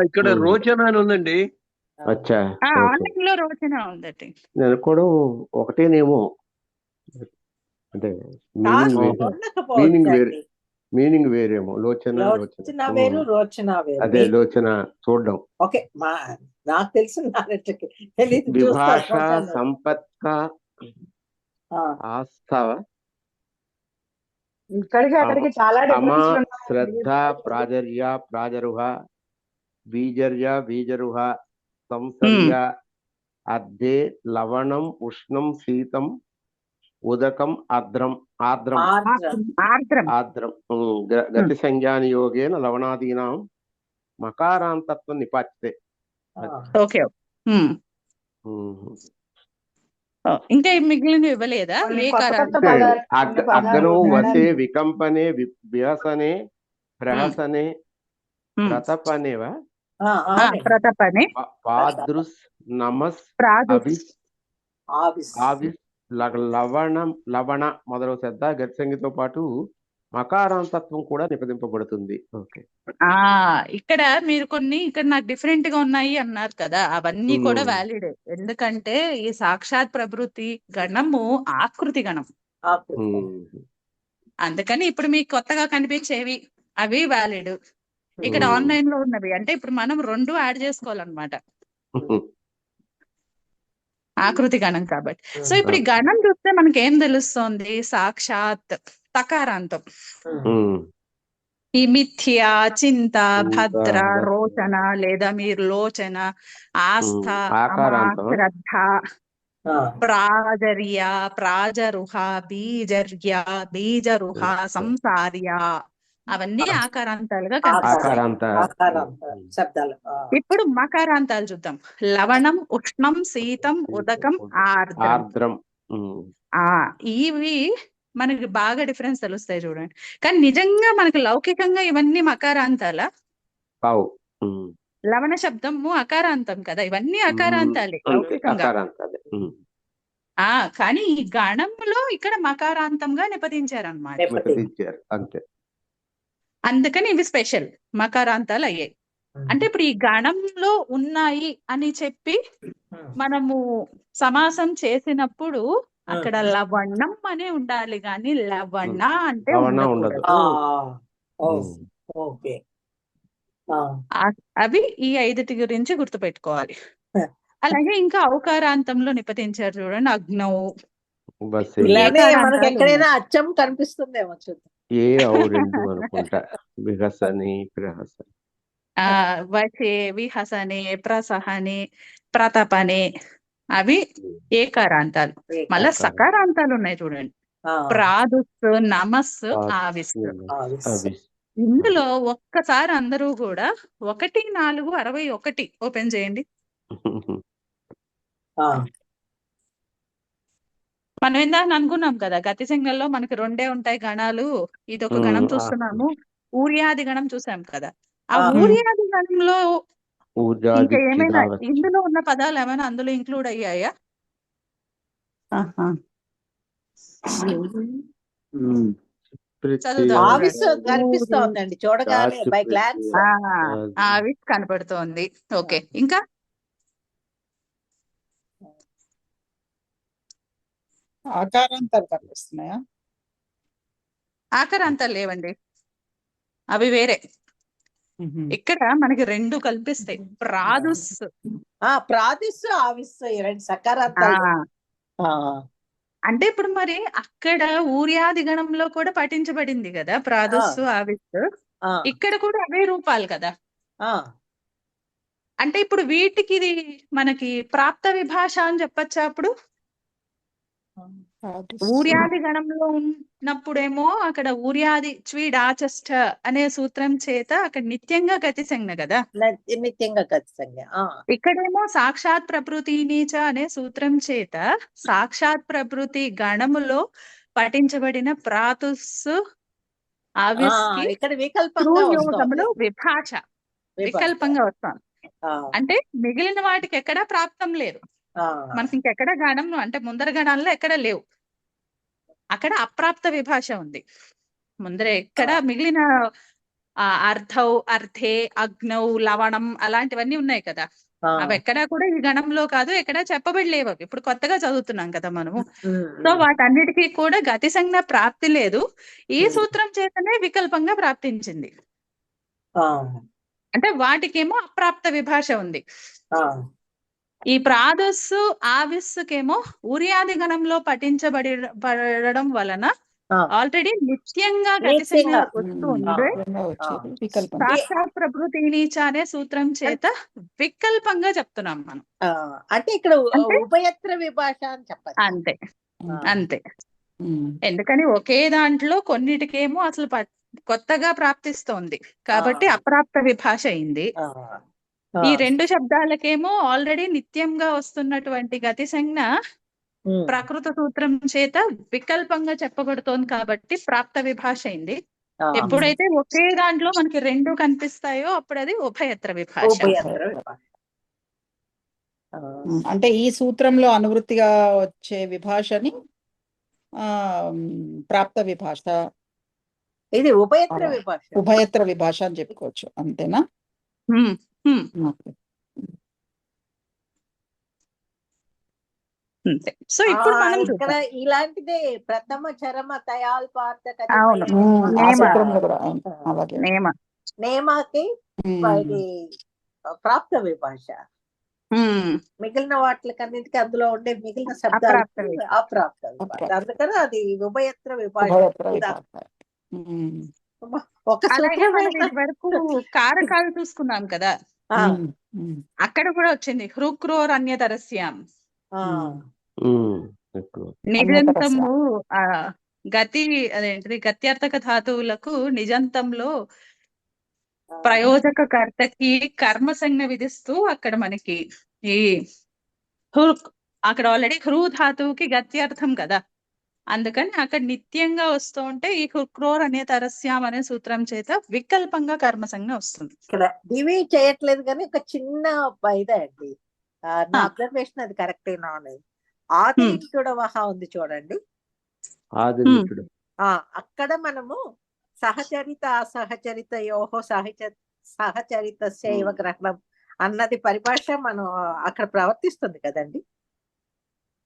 ఇక్కడ రోచన అని ఉందండి. అచ్చా, ఆన్లైన్ లో రోచన ఉందండి. నేను కూడా ఒకటేనేమో, అంటే మీనింగ్ వేరేమో. లోచన వేరు, రోచన వేరు. అదే లోచన చూడడం. ఓకే, నాకు తెలిసిన విభాష, సంపత్క, ఆస్థవ, శ్రద్ధ, ప్రాజర్య, ప్రాజరుహ, బీజర్య, బీజరుహ, సంసర్య, అర్ధే, లవణం, ఉష్ణం, శీతం, ఉదకం, ఆర్ద్రం. గతి సంజ్ఞాని యోగేన లవణాదీనాం మకారాంతత్వం నిపాత్యతే. ఇంకా మిగిలిన ఇవ్వలేదా? అగ్గనో వసే, వికంపనే, విహసనే, ప్రహసనే, ప్రతపనేవా, ప్రతపనే, పాదృస్, నమస్, ఆవిస్, లవణ మొదలగు శ్రద్ధ గతి సంఖ్యతో పాటు మకారాంతత్వం కూడా నిపదింపబడుతుంది. ఓకే, ఇక్కడ మీరు కొన్ని ఇక్కడ నాకు డిఫరెంట్ గా ఉన్నాయి అన్నారు కదా, అవన్నీ కూడా వ్యాలిడ్. ఎందుకంటే ఈ సాక్షాత్ ప్రభృతి గణము ఆకృతి గణం, అందుకని ఇప్పుడు మీకు కొత్తగా కనిపించేవి అవి వ్యాలిడ్. ఇక్కడ ఆన్లైన్ లో ఉన్నవి అంటే ఇప్పుడు మనం 2 యాడ్ చేసుకోవాలన్నమాట, ఆకృతి గణం కాబట్టి. సో ఇప్పుడు ఈ గణం చూస్తే మనకి ఏం తెలుస్తోంది? సాక్షాత్ తకారాంతం, ఈ మిథ్య, చింత, భద్ర, రోచన లేదా మీరు లోచన, ఆస్థ, శ్రద్ధ, ప్రాజర్య, ప్రాజరుహ, బీజర్య, బీజరుహ, సంసార్య, అవన్నీ ఆకారాంతాలుగా శబ్దాలు. ఇప్పుడు మకారాంతాలు చూద్దాం. లవణం, ఉష్ణం, శీతం, ఉదకం, ఆర్ద్రం. ఇవి మనకి బాగా డిఫరెన్స్ తెలుస్తాయి చూడండి. కానీ నిజంగా మనకి లౌకికంగా ఇవన్నీ మకారాంతాల. లవణ శబ్దము అకారాంతం కదా, ఇవన్నీ అకారాంతాలే లౌకికంగా. కానీ ఈ గణంలో ఇక్కడ మకారాంతంగా నిపదించారన్నమాట. అందుకని ఇవి స్పెషల్ మకారాంతాలు అయ్యాయి. అంటే ఇప్పుడు ఈ గణంలో ఉన్నాయి అని చెప్పి మనము సమాసం చేసినప్పుడు అక్కడ లవణం అనే ఉండాలి కానీ లవణ అంటే లవణ ఉండదు. ఉండకూడదు. ఓకే. అవి ఈ 5 గురించి గుర్తుపెట్టుకోవాలి. అలాగే ఇంకా ఔకారాంతంలో నిపతించారు చూడండి, అగ్నౌ. బస్ ఇలానే మనకి ఏకారాంతాలు ఎక్కడైనా ఉన్నాయి. అచ్చం కనిపిస్తుందేమో చూద్దాం. ఏ అవు రెండు అనుకుంటా. విహసని ప్రహసని. వచే, విహసనే, ప్రసహనే, ప్రతపనే అవి ఏకారాంతాలు. మళ్ళా ఏకారం. సకారాంతాలు ఉన్నాయి చూడండి, ప్రాదుస్, నమస్, ఆవిస్. అవిస్. ఇందులో ఒక్కసారి అందరూ కూడా 1-4-61 ఓపెన్ చేయండి. మనం ఇందాక అనుకున్నాం కదా, గతి సంఖ్యలో మనకి 2 ఉంటాయి గణాలు. ఇదొక గణం చూస్తున్నాము, ఊర్యాది గణం చూసాం కదా. ఆ ఊర్యాది గణంలో ఇంకా ఏమైనా ఇందులో ఉన్న పదాలు ఏమైనా అందులో ఇంక్లూడ్ అయ్యాయా? చదువుదాం. ఆవిస్ కనిపిస్తోందండి చూడగానే, బై గ్లాన్స్. ఆవిస్ కనపడుతోంది. ఓకే, ఇంకా ఆకారాంతాలు కనిపిస్తున్నాయా? ఆకారాంతాలు లేవండి, అవి వేరే. ఇక్కడ మనకి 2 కల్పిస్తాయి, ప్రాదుస్. ప్రాదిస్, ఆవిస్, ఈ 2 సకారాంతాలు. అంటే ఇప్పుడు మరి అక్కడ ఊర్యాది గణంలో కూడా పఠించబడింది కదా ప్రాదుస్సు, ఆవిస్. ఇక్కడ కూడా అవే రూపాలు కదా. అంటే ఇప్పుడు వీటికి ఇది మనకి ప్రాప్త విభాష అని చెప్పచ్చా? అప్పుడు ఊర్యాది గణంలో ఉన్నప్పుడేమో అక్కడ ఊర్యాది చ్వీడాచష్ట అనే సూత్రం చేత అక్కడ నిత్యంగా గతి సంజ్ఞ కదా, నిత్యంగా గతి సంజ్ఞ. ఇక్కడేమో సాక్షాత్ ప్రకృతి నీచ అనే సూత్రం చేత సాక్షాత్ ప్రకృతి గణములో పఠించబడిన ప్రాతుస్సు, ఆవిస్కి ఇక్కడ వికల్పంగా యోగములో విభాష వికల్పంగా వస్తాను. అంటే మిగిలిన వాటికి ఎక్కడా ప్రాప్తం లేదు, మనకి ఇంకెక్కడ గణం అంటే ముందర గణాల్లో ఎక్కడ లేవు. అక్కడ అప్రాప్త విభాష ఉంది. ముందర ఎక్కడ మిగిలిన అర్థౌ, అర్థే, అగ్నౌ, లవణం అలాంటివన్నీ ఉన్నాయి కదా, అవి ఎక్కడా కూడా ఈ గణంలో కాదు, ఎక్కడా చెప్పబడలేవు. అవి ఇప్పుడు కొత్తగా చదువుతున్నాం కదా మనము. సో వాటన్నిటికీ కూడా గతి సంజ్ఞ ప్రాప్తి లేదు. ఈ సూత్రం చేతనే వికల్పంగా ప్రాప్తించింది. అంటే వాటికేమో అప్రాప్త విభాష ఉంది. ఈ ప్రాదుస్సు, ఆవిస్సుకేమో ఊర్యాది గణంలో పఠించబడడం వలన ఆల్రెడీ నిత్యంగా గతి సంజ్ఞ వస్తుంది. సాక్షాత్ ప్రకృతి నీచ అనే సూత్రం చేత వికల్పంగా చెప్తున్నాం మనం. అంటే ఇక్కడ ఉభయత్ర విభాష అని చెప్పాలి. అంతే అంతే. ఎందుకని ఒకే దాంట్లో కొన్నిటికేమో అసలు కొత్తగా ప్రాప్తిస్తోంది కాబట్టి అప్రాప్త విభాష అయింది. ఈ 2 శబ్దాలకేమో ఆల్రెడీ నిత్యంగా వస్తున్నటువంటి గతి సంజ్ఞ ప్రకృత సూత్రం చేత వికల్పంగా చెప్పబడుతోంది కాబట్టి ప్రాప్త విభాష అయింది. ఎప్పుడైతే ఒకే దాంట్లో మనకి 2 కనిపిస్తాయో అప్పుడు అది ఉభయత్ర విభాష. అంటే ఈ సూత్రంలో అనువృత్తిగా వచ్చే విభాషని ప్రాప్త విభాష, ఇది ఉభయత్ర విభాష. ఉభయత్ర విభాష అని చెప్పుకోవచ్చు, అంతేనా? సో ఇప్పుడు మనం ఇక్కడ ఇలాంటిదే ప్రథమ చరమ తయాల్పార్థ నేమాకి ఇది ప్రాప్త విభాష. మిగిలిన వాటికన్నిటికీ అందులో ఉండే మిగిలిన శబ్దాలు అప్రాప్త విభాష. అందుకని అది ఉభయత్ర విభాష. వరకు కారకాలు చూసుకున్నాం కదా, అక్కడ కూడా వచ్చింది హృక్రోర్ అన్యతరస్యాం. నిజంతము గతి అదేంటిది గత్యార్థక ధాతువులకు నిజంతంలో ప్రయోజక కర్తకి కర్మ సంజ్ఞ విధిస్తూ అక్కడ మనకి ఈ అక్కడ ఆల్రెడీ హృ ధాతువుకి గత్యార్థం కదా, అందుకని అక్కడ నిత్యంగా వస్తూ ఉంటే ఈ హృక్రోర్ అనే తరస్యాం అనే సూత్రం చేత వికల్పంగా కర్మ సంజ్ఞ వస్తుంది. ఇక్కడ డివి చేయట్లేదు కానీ ఒక చిన్న ఇదే అండి, నా అబ్జర్వేషన్ అది కరెక్టేనా అనేది. ఆదినిష్ఠుడవహ ఉంది చూడండి, అక్కడ మనము సహచరిత అసహచరిత యోహో సహచరిత శైవ గ్రహణం అన్నది పరిభాష మనం అక్కడ ప్రవర్తిస్తుంది కదండి.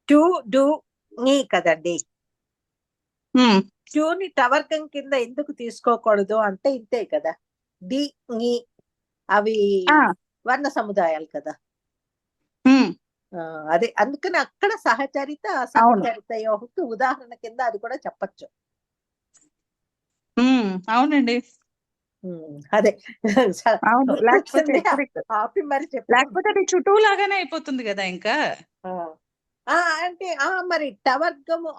టు డూ నీ కదండి. ఉమ్, ట్యూని టవర్గం కింద ఎందుకు తీసుకోకూడదు అంటే ఇంతే కదా. డి నీ అవి ఆ, వర్ణ సముదాయాలు కదా. ఉమ్, అదే అందుకని అక్కడ సహచరిత అవును. సహచరిత యోగకు ఉదాహరణ కింద అది కూడా చెప్పచ్చు. అవునండి, అదే అవును. లేకపోతే గుర్తొచ్చింది, correct. ఆపి మరి లేకపోతే చెప్పుకుంటాం. అది చుట్టూ లాగానే అయిపోతుంది కదా ఇంకా. అంటే మరి టవర్గము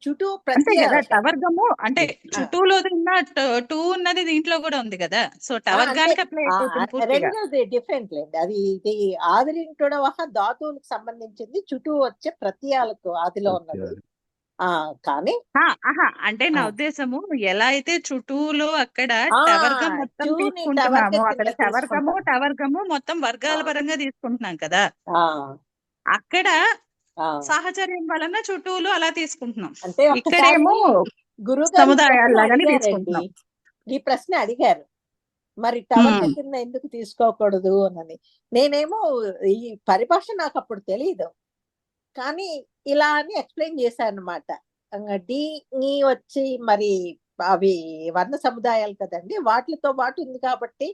చుట్టూ అంతే కదా, ప్రత్యయాలు కదా. టవర్గము అంటే ఆ, చుట్టూలో ఉన్న టూ ఉన్నది దీంట్లో కూడా ఉంది కదా, సో అంటే టవర్గానికి అప్లై అయిపోతుంది పూర్తిగా. రెండోది డిఫరెంట్ లేండి. అది ఇది ఆదిరింటుడవహ ధాతువులకు సంబంధించింది, చుట్టూ వచ్చే ప్రత్యయాలకు ఆదిలో ఉన్నది. కానీ ఆహా, అంటే నా ఆ, ఉద్దేశము ఎలా అయితే చుట్టూలో అక్కడ ఆ, టవర్గం మొత్తం చూని తీసుకుంటున్నామో, టవర్గం అక్కడ కింద తీసుకుంటాం. టవర్గము మొత్తం వర్గాల ఆ, పరంగా తీసుకుంటున్నాం కదా. ఆ, అక్కడ ఆ. సాహచర్యం వలన చుట్టూలు అలా తీసుకుంటున్నాం, అంటే ఒక్కసారి ఇక్కడేమో గురుగారు సముదాయాల ప్రశ్న లాగానే అడిగారండి. తీసుకుంటున్నాం. ఈ ప్రశ్న అడిగారు, మరి ఉమ్, టవర్గ కింద ఎందుకు తీసుకోకూడదు అని. నేనేమో ఈ పరిభాష నాకు అప్పుడు తెలియదు, కానీ ఇలా అని ఎక్స్ప్లెయిన్ చేశాను అనమాట. డి నీ వచ్చి మరి అవి వర్ణ సముదాయాలు కదండి, వాటితో పాటు ఉంది కాబట్టి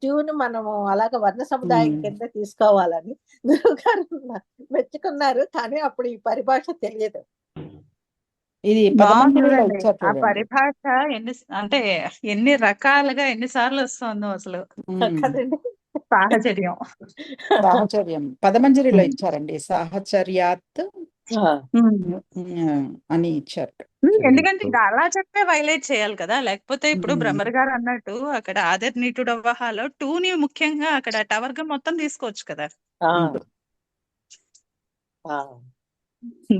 ట్యూన్ మనము అలాగ వర్ణ సముదాయం కింద తీసుకోవాలని గురువు గారు మెచ్చుకున్నారు. కానీ అప్పుడు ఈ పరిభాష తెలియదు. ఇది పదమంజరిలో బాగుంటుందండి ఇచ్చారు ఆ చూడండి. పరిభాష. అంటే ఎన్ని రకాలుగా ఎన్నిసార్లు వస్తుందో అసలు కదండి. సాహచర్యం. సాహచర్యం పదమంజరిలో ఇచ్చారండి. సాహచర్యాత్ అని ఇచ్చారు. ఎందుకంటే ఇది అలా చెప్పే వైలేట్ చేయాలి కదా, లేకపోతే ఇప్పుడు బ్రహ్మర్ గారు అన్నట్టు అక్కడ ఆదర్నీటుడవహాలో టూని ముఖ్యంగా అక్కడ టవర్గా మొత్తం తీసుకోవచ్చు కదా.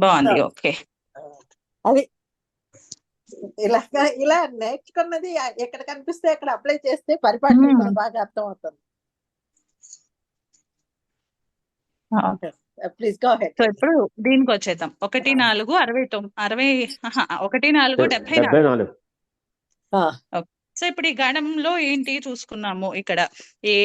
బాగుంది, ఓకే. అది ఇలా నేర్చుకున్నది ఎక్కడ కనిపిస్తే అక్కడ అప్లై చేస్తే పరిభాషలు కూడా బాగా అర్థం అవుతుంది. Please go head. సో ఇప్పుడు దీనికి వచ్చేద్దాం. 1-4-60 సో ఇప్పుడు ఈ గణంలో ఏంటి చూసుకున్నాము, ఇక్కడ ఏ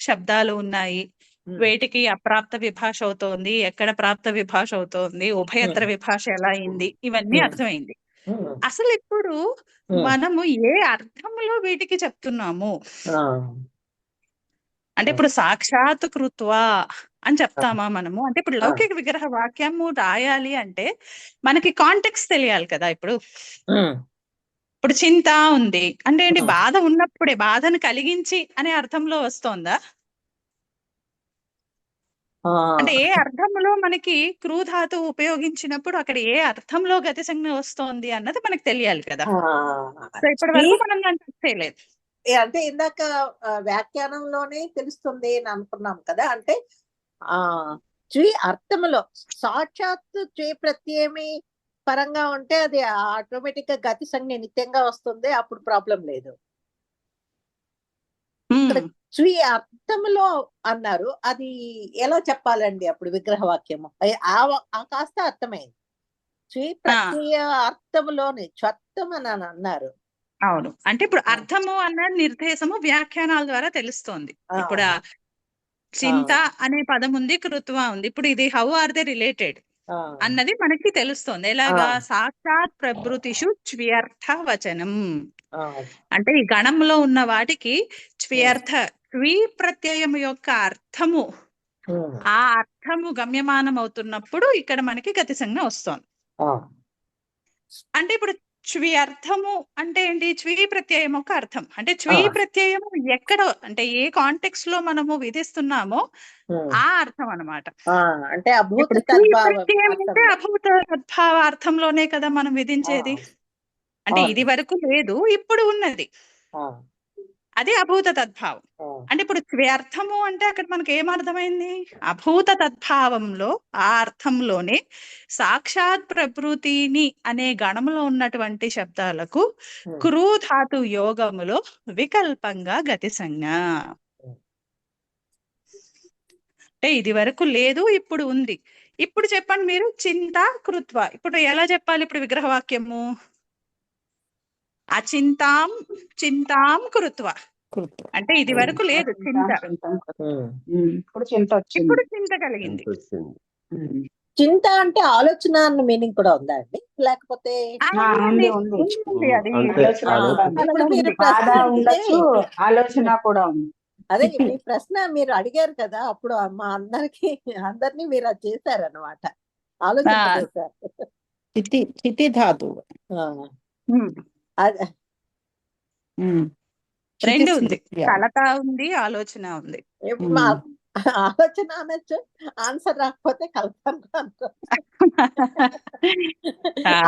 శబ్దాలు ఉన్నాయి, వేటికి అప్రాప్త విభాష అవుతోంది, ఎక్కడ ప్రాప్త విభాష అవుతోంది, ఉభయత్ర విభాష ఎలా అయింది, ఇవన్నీ అర్థమైంది. అసలు ఇప్పుడు మనము ఏ అర్థంలో వీటికి చెప్తున్నాము అంటే ఇప్పుడు సాక్షాత్ కృత్వా అని చెప్తామా మనము? అంటే ఇప్పుడు లౌకిక విగ్రహ వాక్యము రాయాలి అంటే మనకి కాంటెక్స్ట్ తెలియాలి కదా. ఇప్పుడు చింత ఉంది అంటే ఏంటి, బాధ ఉన్నప్పుడే బాధను కలిగించి అనే అర్థంలో వస్తోందా? అంటే ఏ అర్థంలో మనకి క్రూధాతు ఉపయోగించినప్పుడు అక్కడ ఏ అర్థంలో గతి సంజ్ఞ వస్తోంది అన్నది మనకు తెలియాలి కదా. సో ఇప్పటి వరకు మనం దాన్ని చేయలేదు. అంటే ఇందాక వ్యాఖ్యానంలోనే తెలుస్తుంది అని అనుకున్నాం కదా. అంటే ద్వి అర్థములో సాక్షాత్తు ద్వి ప్రత్యయమి పరంగా ఉంటే అది ఆటోమేటిక్ గా గతి సంజ్ఞ నిత్యంగా వస్తుంది, అప్పుడు ప్రాబ్లం లేదు. ద్వి అర్థములో అన్నారు, అది ఎలా చెప్పాలండి అప్పుడు విగ్రహ వాక్యము? ఆ కాస్త అర్థమైంది. ద్వి ప్రత్యయ అర్థములోని చత్తం అని అన్నారు. అవును, అంటే ఇప్పుడు అర్థము అన్న నిర్దేశము వ్యాఖ్యానాల ద్వారా తెలుస్తోంది. ఇప్పుడు చింత అనే పదం ఉంది, కృత్వ ఉంది. ఇప్పుడు ఇది హౌ ఆర్ దే రిలేటెడ్ అన్నది మనకి తెలుస్తోంది. ఎలాగా? సాక్షాత్ ప్రభృతిషు చ్వ్యర్థ వచనం. అంటే ఈ గణంలో ఉన్న వాటికి చ్వ్యర్థ చ్వి ప్రత్యయం యొక్క అర్థము, ఆ అర్థము గమ్యమానం అవుతున్నప్పుడు ఇక్కడ మనకి గతి సంజ్ఞ వస్తోంది. అంటే ఇప్పుడు చ్వి అర్థము అంటే ఏంటి? చ్వి ప్రత్యయం ఒక అర్థం. అంటే చ్వి ప్రత్యయము ఎక్కడ, అంటే ఏ కాంటెక్స్ట్ లో మనము విధిస్తున్నామో ఆ అర్థం అన్నమాట. అంటే అభూత ప్రత్యయం అంటే అభూత తద్భావ అర్థంలోనే కదా మనం విధించేది. అంటే ఇది వరకు లేదు, ఇప్పుడు ఉన్నది, అది అభూత తద్భావం. అంటే ఇప్పుడు త్వ్యర్థము అంటే అక్కడ మనకి ఏమర్థమైంది? అభూత తద్భావంలో ఆ అర్థంలోనే సాక్షాత్ ప్రభృతిని అనే గణములో ఉన్నటువంటి శబ్దాలకు క్రూధాతు యోగములో వికల్పంగా గతి సంజ్ఞ. అంటే ఇది వరకు లేదు, ఇప్పుడు ఉంది. ఇప్పుడు చెప్పండి మీరు, చింత కృత్వ ఇప్పుడు ఎలా చెప్పాలి? ఇప్పుడు విగ్రహవాక్యము అచింతాం చింతాం కృత్వ అంటే ఇది వరకు లేదు చింత, ఇప్పుడు చింత వచ్చింది. ఇప్పుడు చింత కలిగింది. చింత అంటే ఆలోచన అన్న మీనింగ్ కూడా ఉందా అండి, లేకపోతే ఉంది ఉంది. అది అంతే ఆలోచన ఆలోచన. కూడా ఇప్పుడు మీరు బాధ ప్రశ్న అడిగితే ఉండొచ్చు, ఆలోచన కూడా ఉంది. అదే మీ ప్రశ్న మీరు అడిగారు కదా, అప్పుడు మా అందరినీ మీరు అది చేశారనమాట, ఆలోచింపజేశారు. చితి ధాతువు. అదే రెండు ఉంది, యా. కలత ఉంది, ఆలోచన ఉంది. ఇప్పుడు మా ఆలోచన అనొచ్చు, ఆన్సర్ రాకపోతే కలుపుతాను అనుకో.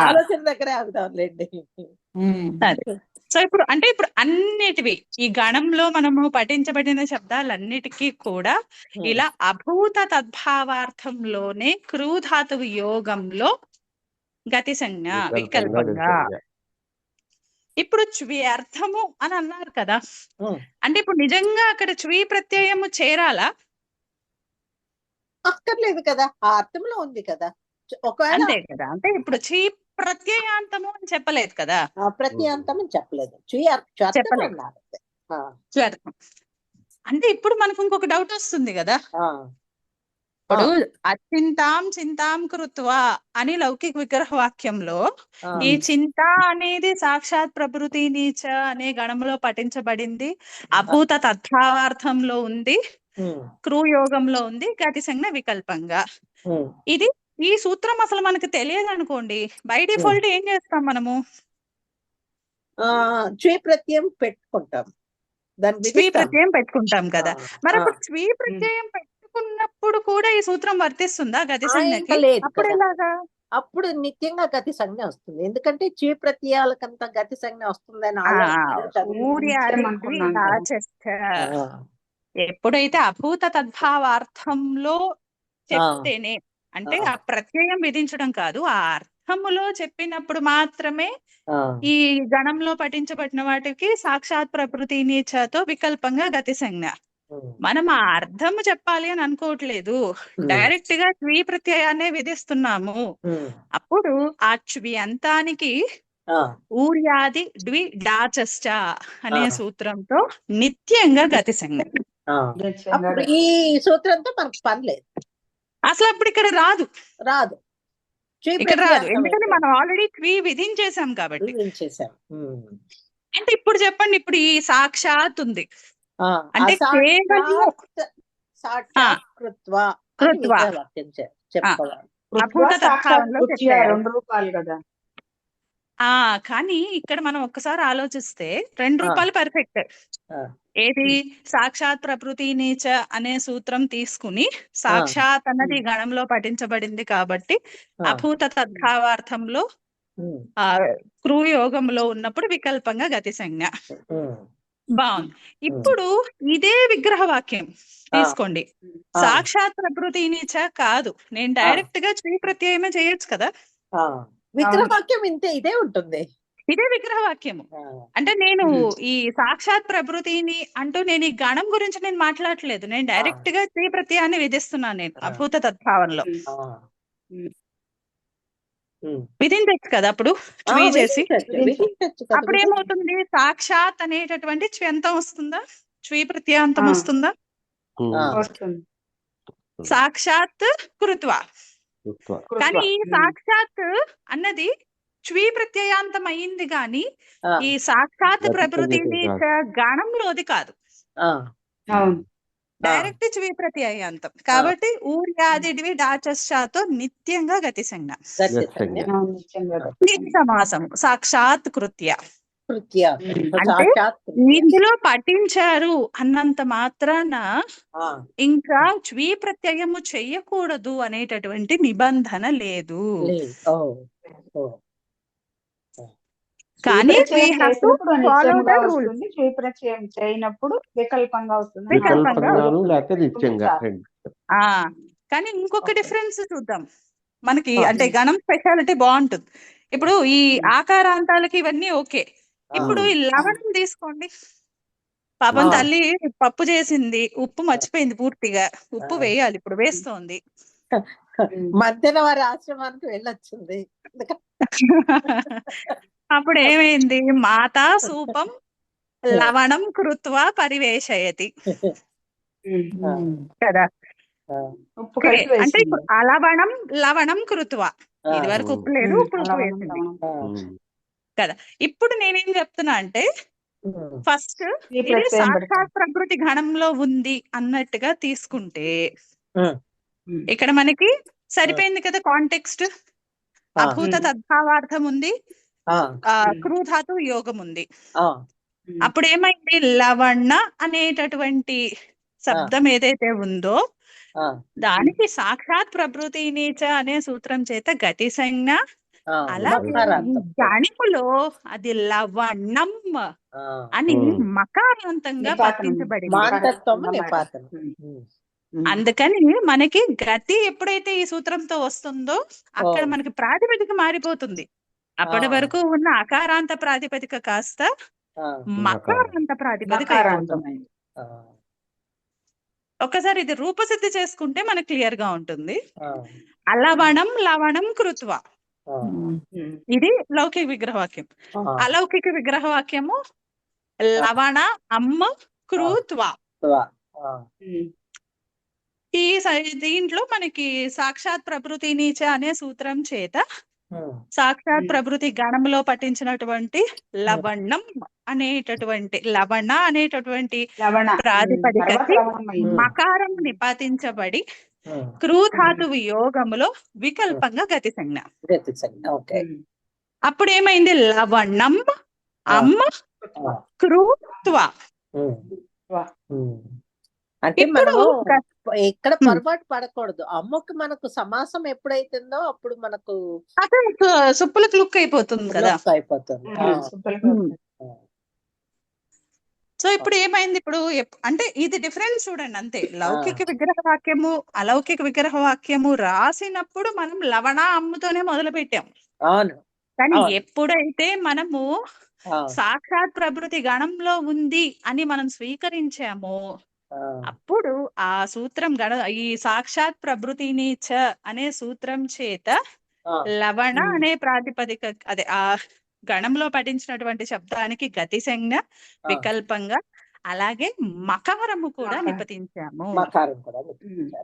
ఆలోచన దగ్గరే ఆగుతాంలేండి. అదే. సో ఇప్పుడు అన్నిటివి ఈ గణంలో మనము పఠించబడిన శబ్దాలన్నిటికీ కూడా ఇలా అభూత తద్భావార్థంలోనే క్రూధాతువు యోగంలో గతి సంజ్ఞ వికల్పంగా. ఇప్పుడు చ్వ్యర్థము అని అన్నారు కదా, అంటే ఇప్పుడు నిజంగా అక్కడ చ్వి ప్రత్యయము చేరాలా? అక్కర్లేదు కదా, ఆ అర్థంలో ఉంది కదా. ఒకవేళ అంతే కదా, అంటే ఇప్పుడు చి ప్రత్యయాంతము అని చెప్పలేదు కదా, ప్రత్యాంతం అని చెప్పలేదు, చెప్పలేదు. అన్నారు. చ్వ్యర్థం అంటే ఇప్పుడు మనకు ఇంకొక డౌట్ వస్తుంది కదా, ఇప్పుడు అచింతాం చింతాం కృత్వా అని లౌకిక విగ్రహ వాక్యంలో ఈ చింత అనేది సాక్షాత్ ప్రభృతి నీచ అనే గణంలో పఠించబడింది, అభూత తద్భావార్థంలో ఉంది, క్రూయోగంలో ఉంది, గతి సంజ్ఞ వికల్పంగా. ఇది ఈ సూత్రం అసలు మనకు తెలియదు అనుకోండి, బై డిఫాల్ట్ ఏం చేస్తాం మనము? చ్వి ప్రత్యయం పెట్టుకుంటాం, చ్వి ప్రత్యయం పెట్టుకుంటాం కదా. మరి అప్పుడు చ్వి ప్రత్యయం పెట్టుకున్నప్పుడు కూడా ఈ సూత్రం వర్తిస్తుందా గతి సంజ్ఞకి? అప్పుడు ఎలాగా? అప్పుడు నిత్యంగా గతి సంజ్ఞ వస్తుంది, ఎందుకంటే చ్వి ప్రత్యయాలకంత గతి సంజ్ఞ వస్తుందని ఎప్పుడైతే అభూత తద్భావార్థంలో చెప్తేనే, అంటే ఆ ప్రత్యయం విధించడం కాదు, ఆ అర్థములో చెప్పినప్పుడు మాత్రమే ఈ గణంలో పఠించబడిన వాటికి సాక్షాత్ ప్రకృతి నీచతో వికల్పంగా గతి సంజ్ఞ. మనం ఆ అర్థము చెప్పాలి అని అనుకోవట్లేదు, డైరెక్ట్ గా చ్వి ప్రత్యయాన్నే విధిస్తున్నాము. అప్పుడు ఆ చ్వి అంతానికి ఊర్యాది డ్వి డాచశ్చ అనే సూత్రంతో నిత్యంగా గతి సంజ్ఞ. ఈ సూత్రంతో మనకు పని లేదు అసలు, అప్పుడు ఇక్కడ రాదు ఇక్కడ రాదు, ఎందుకంటే మనం ఆల్రెడీ చ్వి విధించేసాం కాబట్టి. అంటే ఇప్పుడు చెప్పండి, ఇప్పుడు ఈ సాక్షాత్ ఉంది అంటే కేవలం అభూత తద్భావంలో చెప్పారు. 2 రూపాయలు కదా. కానీ ఇక్కడ మనం ఒక్కసారి ఆలోచిస్తే 2 రూపాయలు పర్ఫెక్ట్. ఏది సాక్షాత్ ప్రకృతి నీచ అనే సూత్రం తీసుకుని సాక్షాత్ అన్నది గణంలో పఠించబడింది కాబట్టి అభూత తద్భావార్థంలో క్రూయోగంలో ఉన్నప్పుడు వికల్పంగా గతి సంజ్ఞ. బాగుంది. ఇప్పుడు ఇదే విగ్రహ వాక్యం తీసుకోండి, సాక్షాత్ ప్రకృతి నీచ కాదు, నేను డైరెక్ట్ గా చ్వి ప్రత్యయమే చేయొచ్చు కదా. విగ్రహ వాక్యం ఇదే ఉంటుంది, ఇదే విగ్రహ వాక్యము. అంటే నేను ఈ సాక్షాత్ ప్రభృతిని అంటూ నేను ఈ గణం గురించి నేను మాట్లాడట్లేదు, నేను డైరెక్ట్ గా చ్వి ప్రత్యయాన్ని విధిస్తున్నాను నేను అభూత తద్భావంలో. విధించచ్చు కదా అప్పుడు చ్వి చేసి. అప్పుడు ఏమవుతుంది, సాక్షాత్ అనేటటువంటి చ్వ్యంతం వస్తుందా, చ్వి ప్రత్యాంతం వస్తుందా? సాక్షాత్ కృత్వా. కానీ ఈ సాక్షాత్ అన్నది చ్వి ప్రత్యయాంతం అయింది గాని ఈ సాక్షాత్ ప్రభృతి గణంలోది కాదు, డైరెక్ట్ చ్వి ప్రత్యయాంతం కాబట్టి ఊర్యాదిడ్వి డాచశ్చాతో నిత్యంగా గతి సంజ్ఞ. సమాసం సాక్షాత్ కృత్య అంటే ఇందులో పఠించారు అన్నంత మాత్రాన ఇంకా చ్వి ప్రత్యయము చెయ్యకూడదు అనేటటువంటి నిబంధన లేదు. కానీ చేయనప్పుడు వికల్పంగా అవుతుంది. కానీ ఇంకొక డిఫరెన్స్ చూద్దాం మనకి, అంటే గణం స్పెషాలిటీ బాగుంటుంది. ఇప్పుడు ఈ ఆకారాంతాలకి ఇవన్నీ ఓకే, ఇప్పుడు ఈ లవణం తీసుకోండి, పాపం తల్లి పప్పు చేసింది, ఉప్పు మర్చిపోయింది పూర్తిగా, ఉప్పు వేయాలి, ఇప్పుడు వేస్తోంది. మధ్యలో వారి ఆశ్రమానికి వెళ్ళొచ్చింది, అప్పుడు ఏమైంది, మాతా సూపం లవణం కృత్వా పరివేషయతి కదా. ఉప్పు ఓకే. కలిపి అంటే వేసింది. ఇప్పుడు అలవణం లవణం కృత్వా. ఇది వరకు ఉప్పు లేదు, ఇప్పుడు ఉప్పు లవణం వేసింది లవణం కదా. ఇప్పుడు నేనేం చెప్తున్నా అంటే ఫస్ట్ ఈ ఇది ప్రత్యయం పెడతాం. సాక్షాత్ ప్రకృతి గణంలో ఉంది అన్నట్టుగా తీసుకుంటే ఇక్కడ మనకి సరిపోయింది కదా కాంటెక్స్ట్. అభూత తద్భావార్థం ఉంది, క్రూధాతు యోగం ఉంది. అప్పుడు ఏమైంది, లవణ అనేటటువంటి శబ్దం ఏదైతే ఉందో దానికి సాక్షాత్ ప్రభృతి నీచ అనే సూత్రం చేత గతి సంజ్ఞ, అలాగే ఈ గణిములో అది లవణం అని మకారాంతంగా పట్టించబడింది. అందుకని మనకి గతి ఎప్పుడైతే ఈ సూత్రంతో వస్తుందో అక్కడ మనకి ప్రాతిపదిక మారిపోతుంది. అప్పటి వరకు ఉన్న అకారాంత ప్రాతిపదిక కాస్త మకారాంత ప్రాతిపదిక అయిపోతుంది. ఒక్కసారి ఇది రూపసిద్ధి చేసుకుంటే మనకు క్లియర్ గా ఉంటుంది. అలవణం లవణం కృత్వ, ఇది లౌకిక విగ్రహవాక్యం. అలౌకిక విగ్రహవాక్యము లవణ అమ్మ కృత్వ. ఈ దీంట్లో మనకి సాక్షాత్ ప్రభృతి నీచ అనే సూత్రం చేత సాక్షాత్ ప్రభృతి గణంలో పఠించినటువంటి లవణం అనేటటువంటి లవణ అనేటటువంటి ప్రాతిపదికకి మకారం నిపాతించబడి క్రూధాతువు యోగములో వికల్పంగా గతి సంజ్ఞ. అప్పుడు ఏమైంది, లవణం అమ్మ కృత్వ. అంటే మనము ఎక్కడ పొరపాటు పడకూడదు. అమ్మకి మనకు సమాసం ఎప్పుడైతుందో అప్పుడు మనకు సుప్పులకు లుక్ అయిపోతుంది కదా. సో ఇప్పుడు ఏమైంది, ఇప్పుడు అంటే ఇది డిఫరెన్స్ చూడండి అంతే. లౌకిక విగ్రహ వాక్యము అలౌకిక విగ్రహ వాక్యము రాసినప్పుడు మనం లవణ అమ్ముతోనే మొదలు పెట్టాం. కానీ ఎప్పుడైతే మనము సాక్షాత్ ప్రభృతి గణంలో ఉంది అని మనం స్వీకరించామో అప్పుడు ఆ సూత్రం ఈ సాక్షాత్ ప్రభృతి నీచ అనే సూత్రం చేత లవణ అనే ప్రాతిపదిక అదే ఆ గణంలో పఠించినటువంటి శబ్దానికి గతి సంజ్ఞ వికల్పంగా, అలాగే మకారము కూడా నిపతించాము.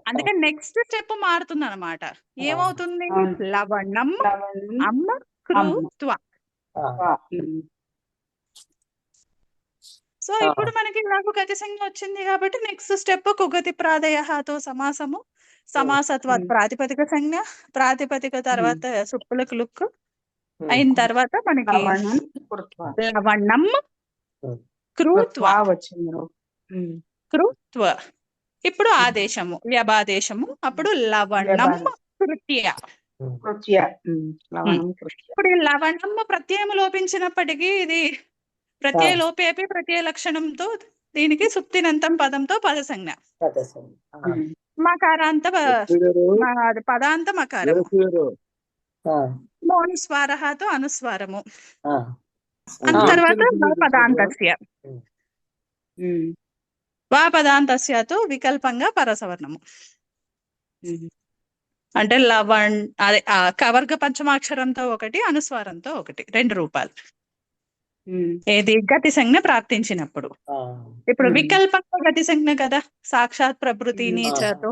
అందుకని నెక్స్ట్ స్టెప్ మారుతుంది అనమాట. ఏమవుతుంది, లవణం అమ్మ కృత్వ. సో ఇప్పుడు మనకి నాకు గతి సంజ్ఞ వచ్చింది కాబట్టి నెక్స్ట్ స్టెప్ కుగతి ప్రాదయతో సమాసము, సమాసత్వ ప్రాతిపదిక సంజ్ఞ, ప్రాతిపదిక తర్వాత సుప్పులకు లుక్ అయిన తర్వాత మనకి లవణం కృత్వ కృత్వ. ఇప్పుడు ఆదేశము వ్యబాదేశము, అప్పుడు లవణం కృత్య. ఇప్పుడు ఈ లవణం ప్రత్యయం లోపించినప్పటికీ ఇది ప్రత్యయ లోపేపి ప్రత్యయ లక్షణంతో దీనికి సుప్తినంతం పదంతో పదసంజ్ఞ. మకారాంత పదాంత మకారము, మోనుస్వారతో అనుస్వారము, తర్వాత పదాంతస్య పదాంతస్యతో వికల్పంగా పరసవర్ణము. అంటే లవణ్ అదే కవర్గ పంచమాక్షరంతో ఒకటి, అనుస్వారంతో ఒకటి, 2 రూపాలు. ఏది గతి సంజ్ఞ ప్రాప్తించినప్పుడు. ఇప్పుడు వికల్పంగా గతి సంజ్ఞ కదా సాక్షాత్ ప్రభృతి నీచతో.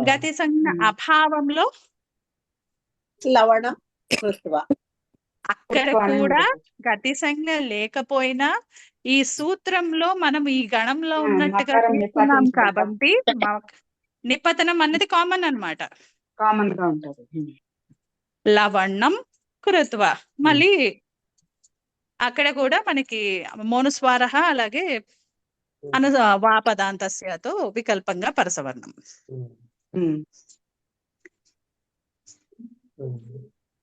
గతి సంజ్ఞ అభావంలో లవణం కృత్వ. అక్కడ కూడా గతి సంజ్ఞ లేకపోయినా ఈ సూత్రంలో మనం ఈ గణంలో ఉన్నట్టుగా తీసుకున్నాం కాబట్టి నిపతనం అన్నది కామన్ అన్నమాట. కామన్ గా ఉంటది. లవణం కృత్వ, మళ్ళీ అక్కడ కూడా మనకి మోనుస్వార అలాగే వాపదాంతస్యతో వికల్పంగా పరసవర్ణం.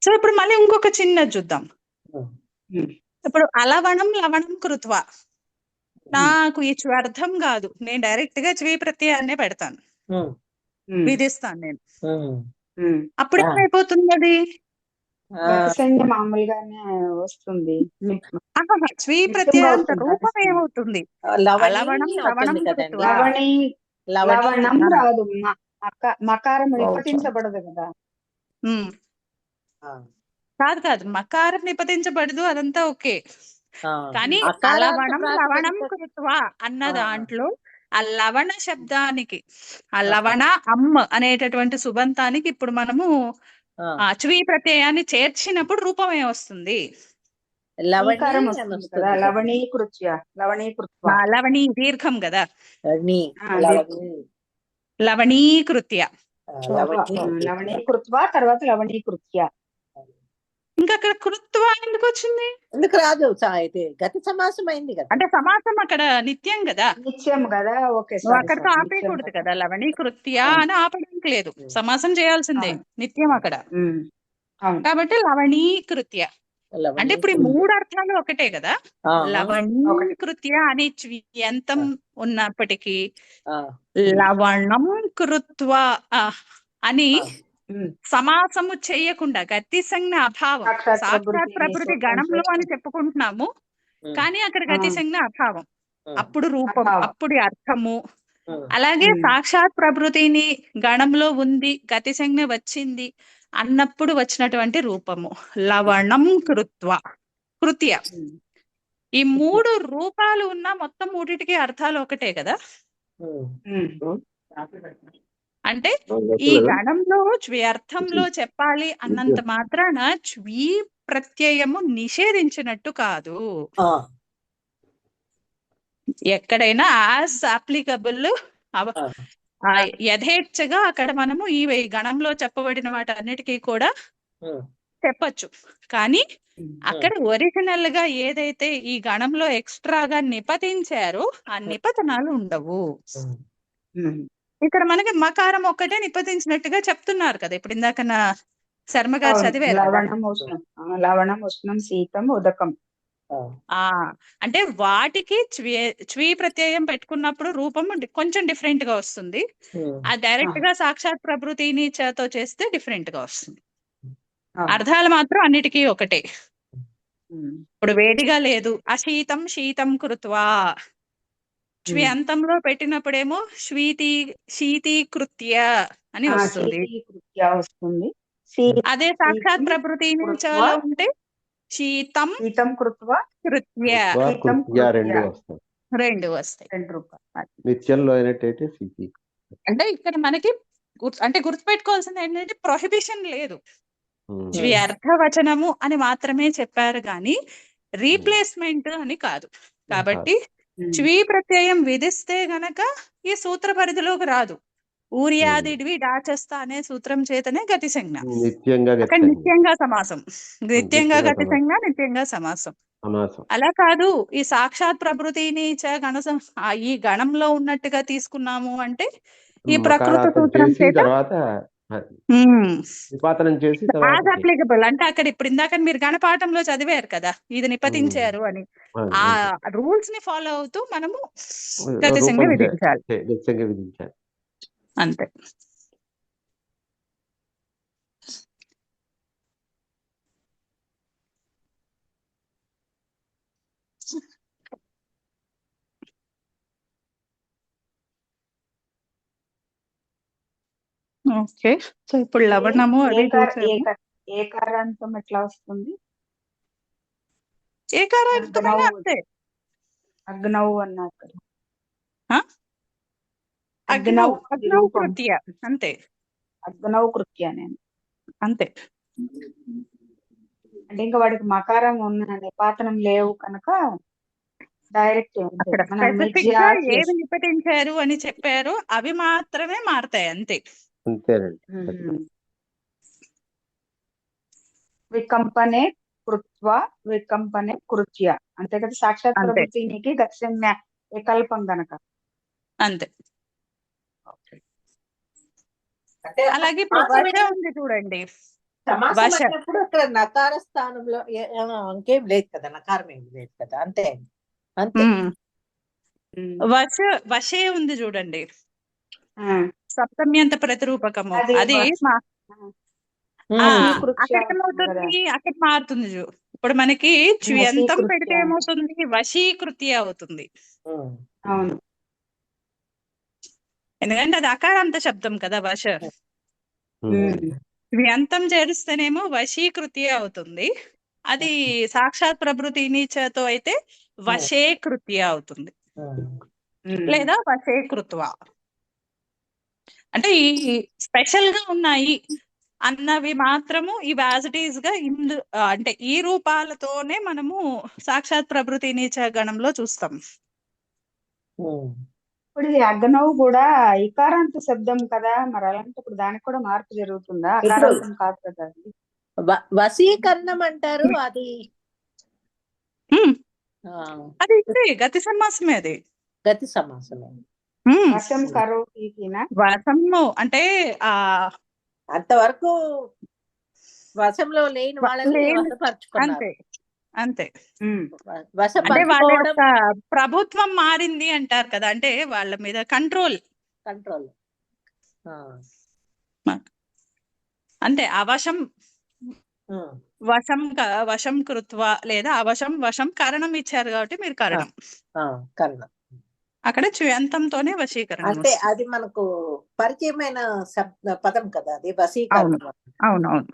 సో ఇప్పుడు మళ్ళీ ఇంకొక చిన్నది చూద్దాం. ఇప్పుడు అలవణం లవణం కృత్వ, నాకు ఈ అర్థం కాదు, నేను డైరెక్ట్ గా చ్వీ ప్రత్యయాన్నే పెడతాను, విధిస్తాను నేను. అప్పుడు ఏమైపోతుంది, అది మామూలుగానే వస్తుంది. స్వీ ప్రత్యయాంత రూపం ఏమవుతుంది, లవణం లవణం కృత్వ. లవణం రాదు, మకారం నిపతించబడదు కదా. కాదు మకారం నిపతించబడదు, అదంతా ఓకే. కానీ అలవణం లవణం కృత్వ అన్న దాంట్లో ఆ లవణ శబ్దానికి ఆ లవణ అమ్మ అనేటటువంటి సుబంతానికి ఇప్పుడు మనము చ్వీ ప్రత్యయాన్ని చేర్చినప్పుడు రూపం ఏమొస్తుంది? లవణి ఈకారం అని వస్తుంది వస్తుంది కదా, కదా. లవణీకృత్య, లవణీకృత్వ. లవణీ దీర్ఘం కదా, లవణి, లవణి, లవణీకృత్య. లవణి. లవణీకృత్వ తర్వాత లవణీకృత్య. ఇంకా అక్కడ కృత్వ ఎందుకు వచ్చింది? ఎందుకు రాదు? అయితే గతి సమాసం అయింది కదా. అంటే సమాసం అక్కడ నిత్యం కదా, నిత్యం కదా. ఓకే, నువ్వు అక్కడితో ఆపేయకూడదు కదా. లవణీకృత్య అని ఆపడానికి లేదు, సమాసం చేయాల్సిందే, నిత్యం అక్కడ. కాబట్టి లవణీకృత్య అంటే ఇప్పుడు ఈ మూడు అర్థాలు ఒకటే కదా. లవణీకృత్య అని చ్వ్యంతం ఉన్నప్పటికీ లవణం కృత్వ అని సమాసము చేయకుండా గతి సంజ్ఞ అభావం, సాక్షాత్ ప్రకృతి గణంలో అని చెప్పుకుంటున్నాము కానీ అక్కడ గతి సంజ్ఞ అభావం, అప్పుడు రూపం, అప్పుడు అర్థము. అలాగే సాక్షాత్ ప్రకృతిని గణంలో ఉంది, గతి సంజ్ఞ వచ్చింది అన్నప్పుడు వచ్చినటువంటి రూపము లవణం కృత్వ కృత్య. ఈ మూడు రూపాలు ఉన్న మొత్తం మూడిటికి అర్థాలు ఒకటే కదా. అంటే ఈ గణంలో చ్వ్యర్థంలో చెప్పాలి అన్నంత మాత్రాన చ్వీ ప్రత్యయము నిషేధించినట్టు కాదు. ఎక్కడైనా యాజ్ అప్లికబుల్ యథేచ్ఛగా అక్కడ మనము ఈ గణంలో చెప్పబడిన వాటన్నిటికీ కూడా చెప్పచ్చు. కానీ అక్కడ ఒరిజినల్ గా ఏదైతే ఈ గణంలో ఎక్స్ట్రాగా నిపతించారో ఆ నిపతనాలు ఉండవు. ఇక్కడ మనకి మకారం ఒక్కటే నిపతించినట్టుగా చెప్తున్నారు కదా. ఇప్పుడు ఇందాక శర్మ గారు చదివారు లవణం, ఉష్ణం, శీతం, ఉదకం. అంటే వాటికి చ్వీ ప్రత్యయం పెట్టుకున్నప్పుడు రూపం కొంచెం డిఫరెంట్ గా వస్తుంది. ఆ డైరెక్ట్ గా సాక్షాత్ ప్రభృతిని చేతో చేస్తే డిఫరెంట్ గా వస్తుంది. అర్థాలు మాత్రం అన్నిటికీ ఒకటే. ఇప్పుడు వేడిగా లేదు, అశీతం శీతం కృత్వా. చ్వ్యంతంలో పెట్టినప్పుడేమో శీతీకృత్య అని వస్తుంది. అదే సాక్షాత్ ప్రభృతిని చేలో ఉంటే శీతం కృత్వ కృత్య రెండు వస్తాయి. నిత్యంలో అయినట్టయితే స్థితి. అంటే ఇక్కడ మనకి అంటే గుర్తుపెట్టుకోవాల్సింది ఏంటంటే ప్రొహిబిషన్ లేదు, అర్థవచనము అని మాత్రమే చెప్పారు కానీ రీప్లేస్మెంట్ అని కాదు. కాబట్టి చ్వీ ప్రత్యయం విధిస్తే గనక ఈ సూత్ర పరిధిలోకి రాదు. ఊర్యాదిడ్వి డాచస్త అనే సూత్రం చేతనే గతి సంజ్ఞ, నిత్యంగా సమాసం, నిత్యంగా గతి సంజ్ఞ, నిత్యంగా సమాసం. అలా కాదు ఈ సాక్షాత్ ప్రభృతిని ఈ గణంలో ఉన్నట్టుగా తీసుకున్నాము అంటే ఈ ప్రకృతి సూత్రం చేత అప్లికబుల్. అంటే అక్కడ ఇప్పుడు ఇందాక మీరు గణపాఠంలో చదివారు కదా, ఇది నిపతించారు అని. ఆ రూల్స్ ని ఫాలో అవుతూ మనము గతి సంజ్ఞ విధించాలి అంతే. ఓకే, సో ఇప్పుడు లవణము అవి ఏకారాంతం ఎట్లా వస్తుంది? ఏకారాంతమైన అంతే. అగ్నౌ అన్నారు కదా, అగ్నౌ కృత్య అంతే, అగ్నౌ కృత్య అంతే. అంటే ఇంకా వాడికి మకారం ఉన్న నిపాతనం లేవు కనుక డైరెక్ట్ స్పెసిఫిక్ గా ఏవి నిపటించారు అని చెప్పారు అవి మాత్రమే మారతాయి అంతే. వికంపనే కృత్వ వికంపనే కృత్య అంతే కదా. సాక్షాత్ ప్రభుత్వానికి గత్యంజ్ఞ వికల్పం గనక అంతే. అలాగే ఇప్పుడు వశ ఉంది చూడండి, సమాసమైనప్పుడు అక్కడ నకార స్థానంలో ఇంకేం లేదు కదా, నకారం ఏం లేదు కదా, అంతే అంతే. వశే ఉంది చూడండి, సప్తమ్యంత ప్రతిరూపకము, అది అక్కడ ఏమవుతుంది, అక్కడ మారుతుంది. ఇప్పుడు మనకి చ్వ్యంతం పెడితే ఏమవుతుంది, వశీకృతి అవుతుంది. అవును, ఎందుకంటే అది అకారాంత శబ్దం కదా వశ. వ్యంతం చేరిస్తేనేమో వశీకృతి అవుతుంది, అది సాక్షాత్ ప్రభృతిని చేతో అయితే వశే కృత్య అవుతుంది. లేదా వశీకృత్వ. అంటే ఈ స్పెషల్ గా ఉన్నాయి అన్నవి మాత్రము ఇవి యాజ్ ఇట్ ఈస్ గా అంటే ఈ రూపాలతోనే మనము సాక్షాత్ ప్రభృతి నీచ గణంలో చూస్తాం. ఇప్పుడు ఇది అగ్నవు కూడా ఇకారాంత శబ్దం కదా, మరి అలాంటప్పుడు దానికి కూడా మార్పు జరుగుతుందా? అకారాంతం కాదు కదా అది. వశీకరణం అంటారు అది. అది గతి సమాసమే. అది గతి సమాసమే. వశం కరోతినా వశము అంటే అంతవరకు వశంలో లేని వాళ్ళని వశపరుచుకున్నారు. అంతే అంతే. అంటే వాళ్ళ వశపరుచుకోవడం యొక్క ప్రభుత్వం మారింది అంటారు కదా, అంటే వాళ్ళ మీద కంట్రోల్ అంటే అవశం వశం కృత్వ లేదా అవశం వశం కారణం ఇచ్చారు కాబట్టి మీరు కారణం అక్కడ చ్యంతంతోనే వశీకరణ. అంటే అది మనకు పరిచయమైన పదం కదా అది వశీకరణ. అవునవును.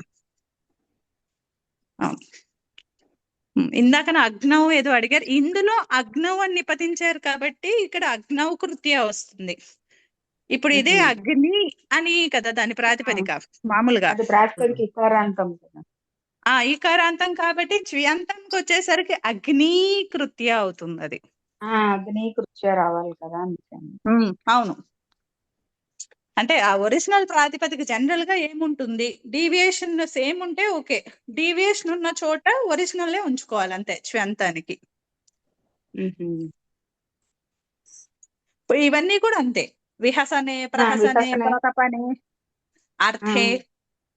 ఇందాక అగ్నవు ఏదో అడిగారు, ఇందులో అగ్నవు అని నిపతించారు కాబట్టి ఇక్కడ అగ్నవు కృత్య వస్తుంది. ఇప్పుడు ఇదే అగ్ని అని కదా దాని ప్రాతిపదిక మామూలుగా. ప్రాతిపదిక ఇకారాంతం కదా. ఈకారాంతం కాబట్టి చ్యంతంకి వచ్చేసరికి అగ్ని కృత్య అవుతుంది. అది అగ్ని కృత్య రావాలి కదా. అవును. అంటే ఆ ఒరిజినల్ ప్రాతిపదిక జనరల్ గా ఏముంటుంది, డీవియేషన్ సేమ్ ఉంటే ఓకే, డీవియేషన్ ఉన్న చోట ఒరిజినల్ ఉంచుకోవాలి అంతే చ్యంతానికి. ఇవన్నీ కూడా అంతే. విహసనే ప్రహసనే ప్రతపనే అర్థే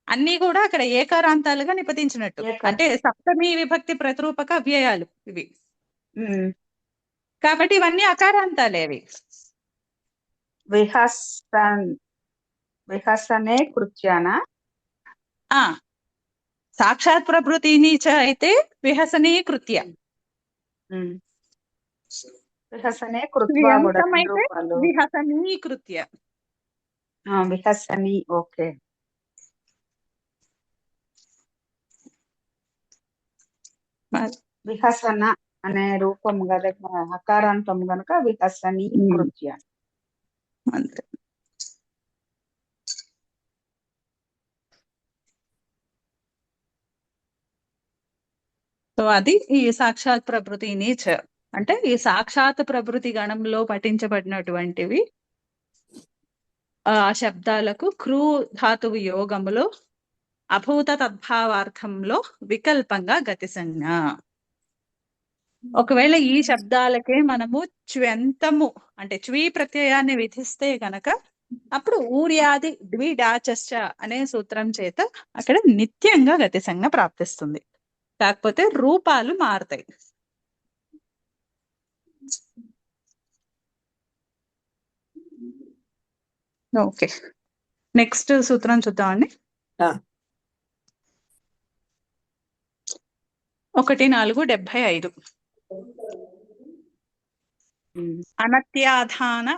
అన్ని కూడా అక్కడ ఏకారాంతాలుగా నిపతించినట్టు. అంటే సప్తమి విభక్తి ప్రతిరూపక అవ్యయాలు ఇవి కాబట్టి ఇవన్నీ అకారాంతాలే. అవి విహసనే కృత్యానా సాక్షాత్ ప్రభృతి నీచ అయితే విహసనీ కృత్య. విహసనే కృత్వా కూడా విహసనీ కృత్య. విహసని ఓకే. విహసన అనే రూపం కదా అకారాంతం గనక విహసని కృత్య. అంతే. సో అది ఈ సాక్షాత్ ప్రభృతి నీచ అంటే ఈ సాక్షాత్ ప్రభృతి గణంలో పఠించబడినటువంటివి ఆ శబ్దాలకు క్రూ ధాతువు యోగములో అభూత తద్భావార్థంలో వికల్పంగా గతి సంజ్ఞ. ఒకవేళ ఈ శబ్దాలకే మనము చ్యంతము అంటే చ్వీ ప్రత్యయాన్ని విధిస్తే గనక అప్పుడు ఊర్యాది ద్విడాచశ్చ అనే సూత్రం చేత అక్కడ నిత్యంగా గతి సంజ్ఞ ప్రాప్తిస్తుంది. కాకపోతే రూపాలు మారుతాయి. ఓకే, నెక్స్ట్ సూత్రం చూద్దామండి. 1475 అనత్యాధాన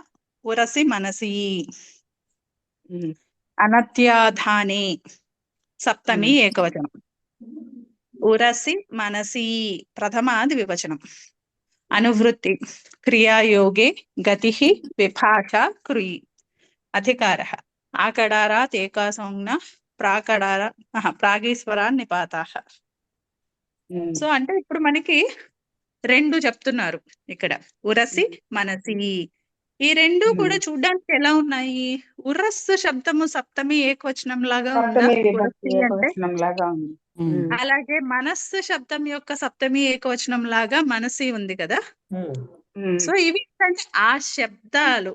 ఉరసి మనసి. అనత్యాధానే సప్తమి ఏకవచనం, ఉరసి మనసి ప్రథమాది వివచనం. అనువృత్తి క్రియాయోగే గతి విభాష క్రుయి అధికార ఆకడారాత్ ఏకా సంజ్ఞ ప్రాకడార ప్రాగీశ్వరా నిపాతాః. సో అంటే ఇప్పుడు మనకి రెండు చెప్తున్నారు ఇక్కడ, ఉరసి మనసి. ఈ రెండు కూడా చూడ్డానికి ఎలా ఉన్నాయి? ఉరస్సు శబ్దము సప్తమి ఏకవచనం లాగా ఉందా? అలాగే మనస్సు శబ్దం యొక్క సప్తమి ఏకవచనం లాగా మనసి ఉంది కదా. సో ఇవి ఏంటంటే ఆ శబ్దాలు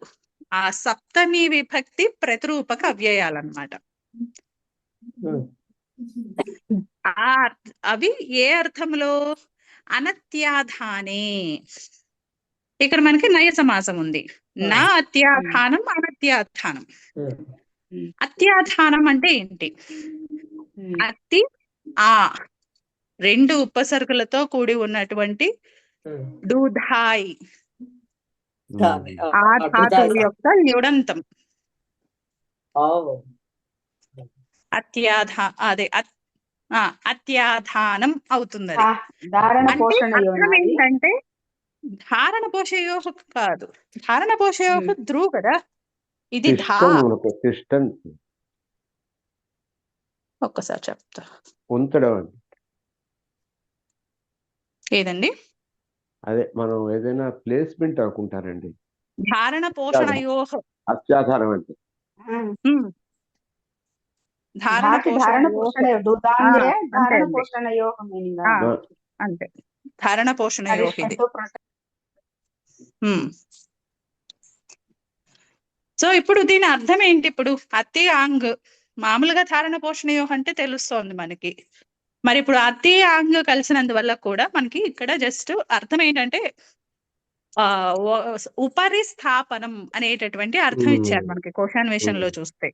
ఆ సప్తమి విభక్తి ప్రతిరూపక అవ్యయాలన్నమాట. అవి ఏ అర్థంలో? అనత్యాధానే. ఇక్కడ మనకి నయ సమాసం ఉంది. నా అత్యాధానం అనత్యాధానం. అత్యాధానం అంటే ఏంటి? అతి ఆ రెండు ఉపసర్గలతో కూడి ఉన్నటువంటి దూధాయి ఆ ధాతువు యొక్క ల్యుడంతం అత్యాధానం అవుతుంది. అంటే అర్థం ఏంటంటే ధారణ పోషయోః కాదు, ధారణ పోషయోః ధ్రువ్ కదా, ఇది ధా. తిష్టం ఒక్కసారి చెప్తా, ఉంచడం అండి. ఏదండి? అదే మనం ఏదైనా ప్లేస్మెంట్ అనుకుంటారండి. ధారణ పోషణయోః. అత్యాధారం అంటే ధారణ ధాతి ధారణ పోషణ దుదాంగే ధారణ అంతే పోషణ యోగ మీనింగ్ అంతే, ధారణ పోషణయోః ఇది. సో ఇప్పుడు దీని అర్థం ఏంటి? ఇప్పుడు అతి ఆంగ్ మామూలుగా ధారణ పోషణయోః అంటే తెలుస్తోంది మనకి. మరి ఇప్పుడు అతి ఆంగ్ కలిసినందువల్ల కూడా మనకి ఇక్కడ జస్ట్ అర్థం ఏంటంటే ఉపరి స్థాపనం అనేటటువంటి అర్థం ఇచ్చారు మనకి కోశాన్వేషణ లో చూస్తే.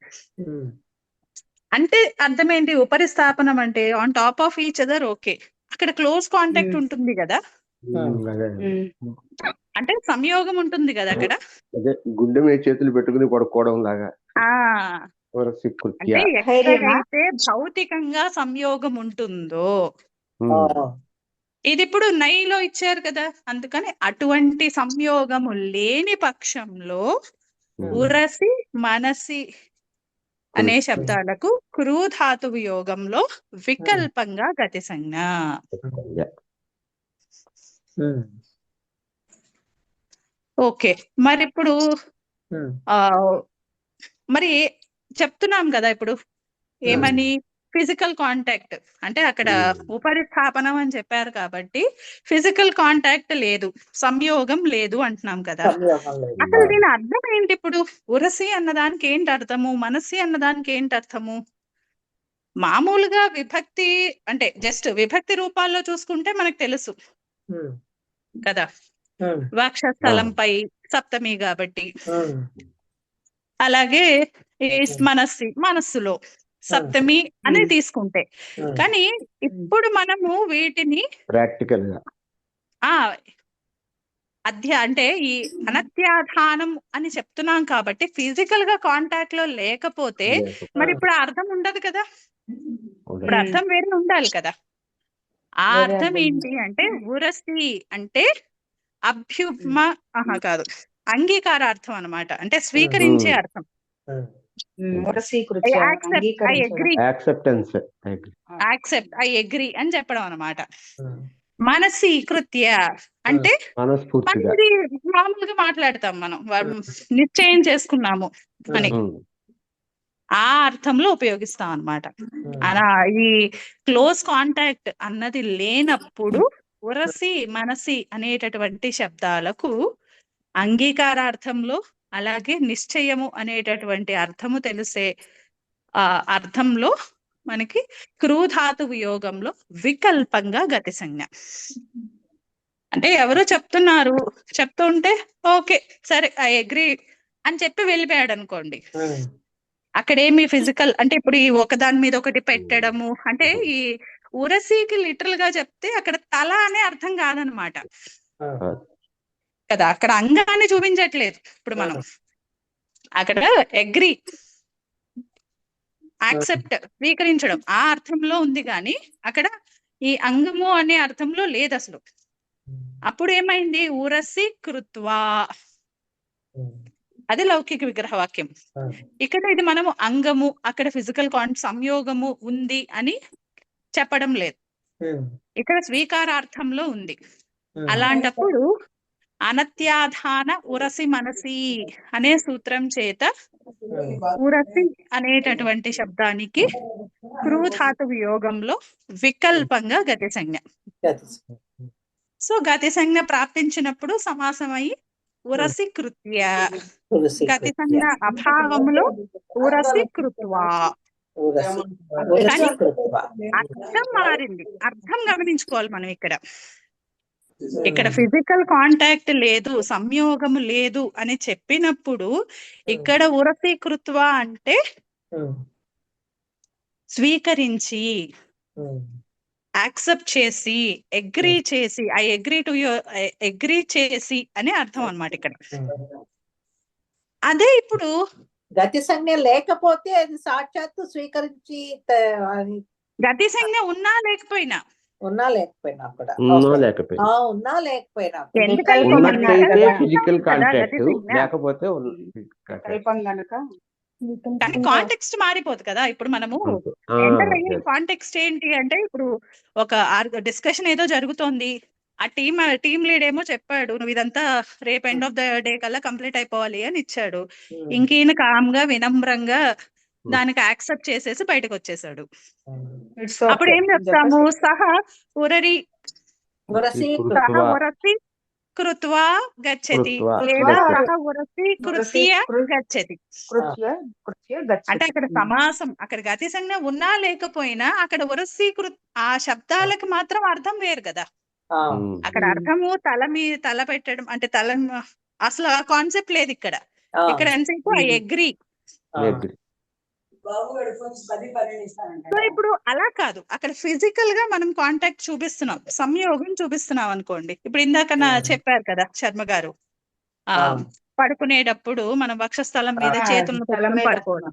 అంటే అర్థం ఏంటి? ఉపరి స్థాపనం అంటే on top of each other. Okay, అక్కడ క్లోజ్ కాంటాక్ట్ ఉంటుంది కదా, అంటే సంయోగం ఉంటుంది కదా అక్కడ. అదే గుండె మీద చేతులు పెట్టుకుని పడుకోవడం లాగా. అంటే ఎక్కడైతే భౌతికంగా సంయోగం ఉంటుందో, ఇది ఇప్పుడు నైలో ఇచ్చారు కదా, అందుకని అటువంటి సంయోగము లేని పక్షంలో ఉరసి మనసి అనే శబ్దాలకు క్రూ ధాతువు యోగంలో వికల్పంగా గతి సంజ్ఞ. ఓకే, మరి ఇప్పుడు మరి చెప్తున్నాం కదా ఇప్పుడు ఏమని, ఫిజికల్ కాంటాక్ట్ అంటే అక్కడ ఉపరిస్థాపనం అని చెప్పారు కాబట్టి ఫిజికల్ కాంటాక్ట్ లేదు, సంయోగం లేదు అంటున్నాం కదా. అసలు దీని అర్థం ఏంటి? ఇప్పుడు ఉరసి అన్నదానికి ఏంటి అర్థము, మనసి అన్నదానికి ఏంటి అర్థము? మామూలుగా విభక్తి అంటే జస్ట్ విభక్తి రూపాల్లో చూసుకుంటే మనకు తెలుసు కదా, వక్షస్థలంపై సప్తమి కాబట్టి. అలాగే మనస్సులో సప్తమి అని తీసుకుంటే, కానీ ఇప్పుడు మనము వీటిని ప్రాక్టికల్ గా అంటే ఈ అనత్యాధానం అని చెప్తున్నాం కాబట్టి ఫిజికల్ గా కాంటాక్ట్ లో లేకపోతే మరి ఇప్పుడు అర్థం ఉండదు కదా, ఇప్పుడు అర్థం వేరే ఉండాలి కదా. ఆ అర్థం ఏంటి అంటే ఉరసి అంటే అభ్యుమ కాదు, అంగీకారార్థం అన్నమాట, అంటే స్వీకరించే అర్థం. యాక్సెప్ట్, ఐ అగ్రీ అని చెప్పడం అన్నమాట. మనసీకృత్య అంటే మనది మామూలుగా మాట్లాడతాం మనం, నిశ్చయం చేసుకున్నాము అని ఆ అర్థంలో ఉపయోగిస్తాం అన్నమాట. అలా ఈ క్లోజ్ కాంటాక్ట్ అన్నది లేనప్పుడు ఉరసి మనసి అనేటటువంటి శబ్దాలకు అంగీకారార్థంలో అలాగే నిశ్చయము అనేటటువంటి అర్థము తెలిసే అర్థంలో మనకి క్రూధాతువు యోగంలో వికల్పంగా గతి సంజ్ఞ. అంటే ఎవరు చెప్తున్నారు, చెప్తుంటే ఓకే సరే ఐ అగ్రీ అని చెప్పి వెళ్ళిపోయాడు అనుకోండి, అక్కడేమి ఫిజికల్ అంటే ఇప్పుడు ఈ ఒకదాని మీద ఒకటి పెట్టడము అంటే ఈ ఉరసికి లిటరల్ గా చెప్తే అక్కడ తల అనే అర్థం కాదనమాట కదా, అక్కడ అంగాన్ని చూపించట్లేదు. ఇప్పుడు మనం అక్కడ అగ్రీ, యాక్సెప్ట్, స్వీకరించడం ఆ అర్థంలో ఉంది కానీ అక్కడ ఈ అంగము అనే అర్థంలో లేదు అసలు. అప్పుడు ఏమైంది? ఉరసి కృత్వా, అది లౌకిక విగ్రహ వాక్యం. ఇక్కడ ఇది మనము అంగము, అక్కడ ఫిజికల్ సంయోగము ఉంది అని చెప్పడం లేదు, ఇక్కడ స్వీకారార్థంలో ఉంది. అలాంటప్పుడు అనత్యాధాన ఉరసి మనసి అనే సూత్రం చేత ఉరసి అనేటటువంటి శబ్దానికి క్రూధాతువు యోగంలో వికల్పంగా గతి సంజ్ఞ. సో గతి సంజ్ఞ ప్రాప్తించినప్పుడు సమాసం అయి ఉరసి కృత్య, గతి సంజ్ఞ అభావంలో ఉరసి కృత్వా. కానీ అర్థం మారింది, అర్థం గమనించుకోవాలి మనం. ఇక్కడ ఫిజికల్ కాంటాక్ట్ లేదు, సంయోగము లేదు అని చెప్పినప్పుడు ఇక్కడ ఉరసీకృత్వ అంటే స్వీకరించి, యాక్సెప్ట్ చేసి, అగ్రీ చేసి, I agree to your, agree చేసి అని అర్థం అన్నమాట ఇక్కడ. అదే ఇప్పుడు గతి సంజ్ఞ లేకపోతే అది సాక్షాత్తు స్వీకరించి, గతి సంజ్ఞ ఉన్నా లేకపోయినా ఉన్నా లేకపోయినా కూడా ఉన్నా ఓకే లేకపోయినా ఉన్నా లేకపోయినా కూడా. ఎందుకు కల్పం కల్పం అన్నారు అంటే ఉన్నట్టయితే కదా ఫిజికల్ కదా కాంటాక్ట్, గతి సంజ్ఞ. లేకపోతే కల్పం కాంటాక్ట్ గనుక కానీ ఇంకా కాంటెక్స్ట్ మారిపోదు కదా. ఇప్పుడు మనము అంతే. ఎంటర్ అయ్యే yes. కాంటెక్స్ట్ ఏంటి అంటే, ఇప్పుడు ఒక డిస్కషన్ ఏదో జరుగుతోంది, ఆ టీమ్ లీడ్ ఏమో చెప్పాడు నువ్వు ఇదంతా రేపు ఎండ్ ఆఫ్ ద డే కల్లా కంప్లీట్ అయిపోవాలి అని ఇచ్చాడు. ఇంక ఈయన కామ్ గా వినమ్రంగా దానికి యాక్సెప్ట్ చేసేసి బయటకు వచ్చేసాడు. ఇట్స్ అప్పుడు ఓకే ఏం అని చెప్తాము? చెప్పేసి సహ ఉరరి ఉరసి సహ కృత్వా ఉరసి కృత్వా గచ్చతి, కృత్వా లేదా గచ్చతి. సహ ఉరసి మురసి కృత్య గచ్చతి. కృత్య కృత్య అంటే గచ్చతి. అక్కడ సమాసం, అక్కడ గతి సంజ్ఞ ఉన్నా లేకపోయినా అక్కడ ఉరసీకృత్ ఆ శబ్దాలకు మాత్రం అర్థం వేరు కదా. అక్కడ అర్థము తల పెట్టడం అంటే అసలు ఆ కాన్సెప్ట్ లేదు ఇక్కడ. ఇక్కడ ఎంతసేపు ఐ అగ్రి. Agree. సో ఇప్పుడు అలా కాదు, అక్కడ ఫిజికల్ గా మనం కాంటాక్ట్ చూపిస్తున్నాం, సంయోగం చూపిస్తున్నాం అనుకోండి. ఇప్పుడు ఇందాక చెప్పారు కదా శర్మ గారు, పడుకునేటప్పుడు మనం వక్షస్థలం మీద చేతులను తల పెట్టుకుని మీద పడుకోవడం.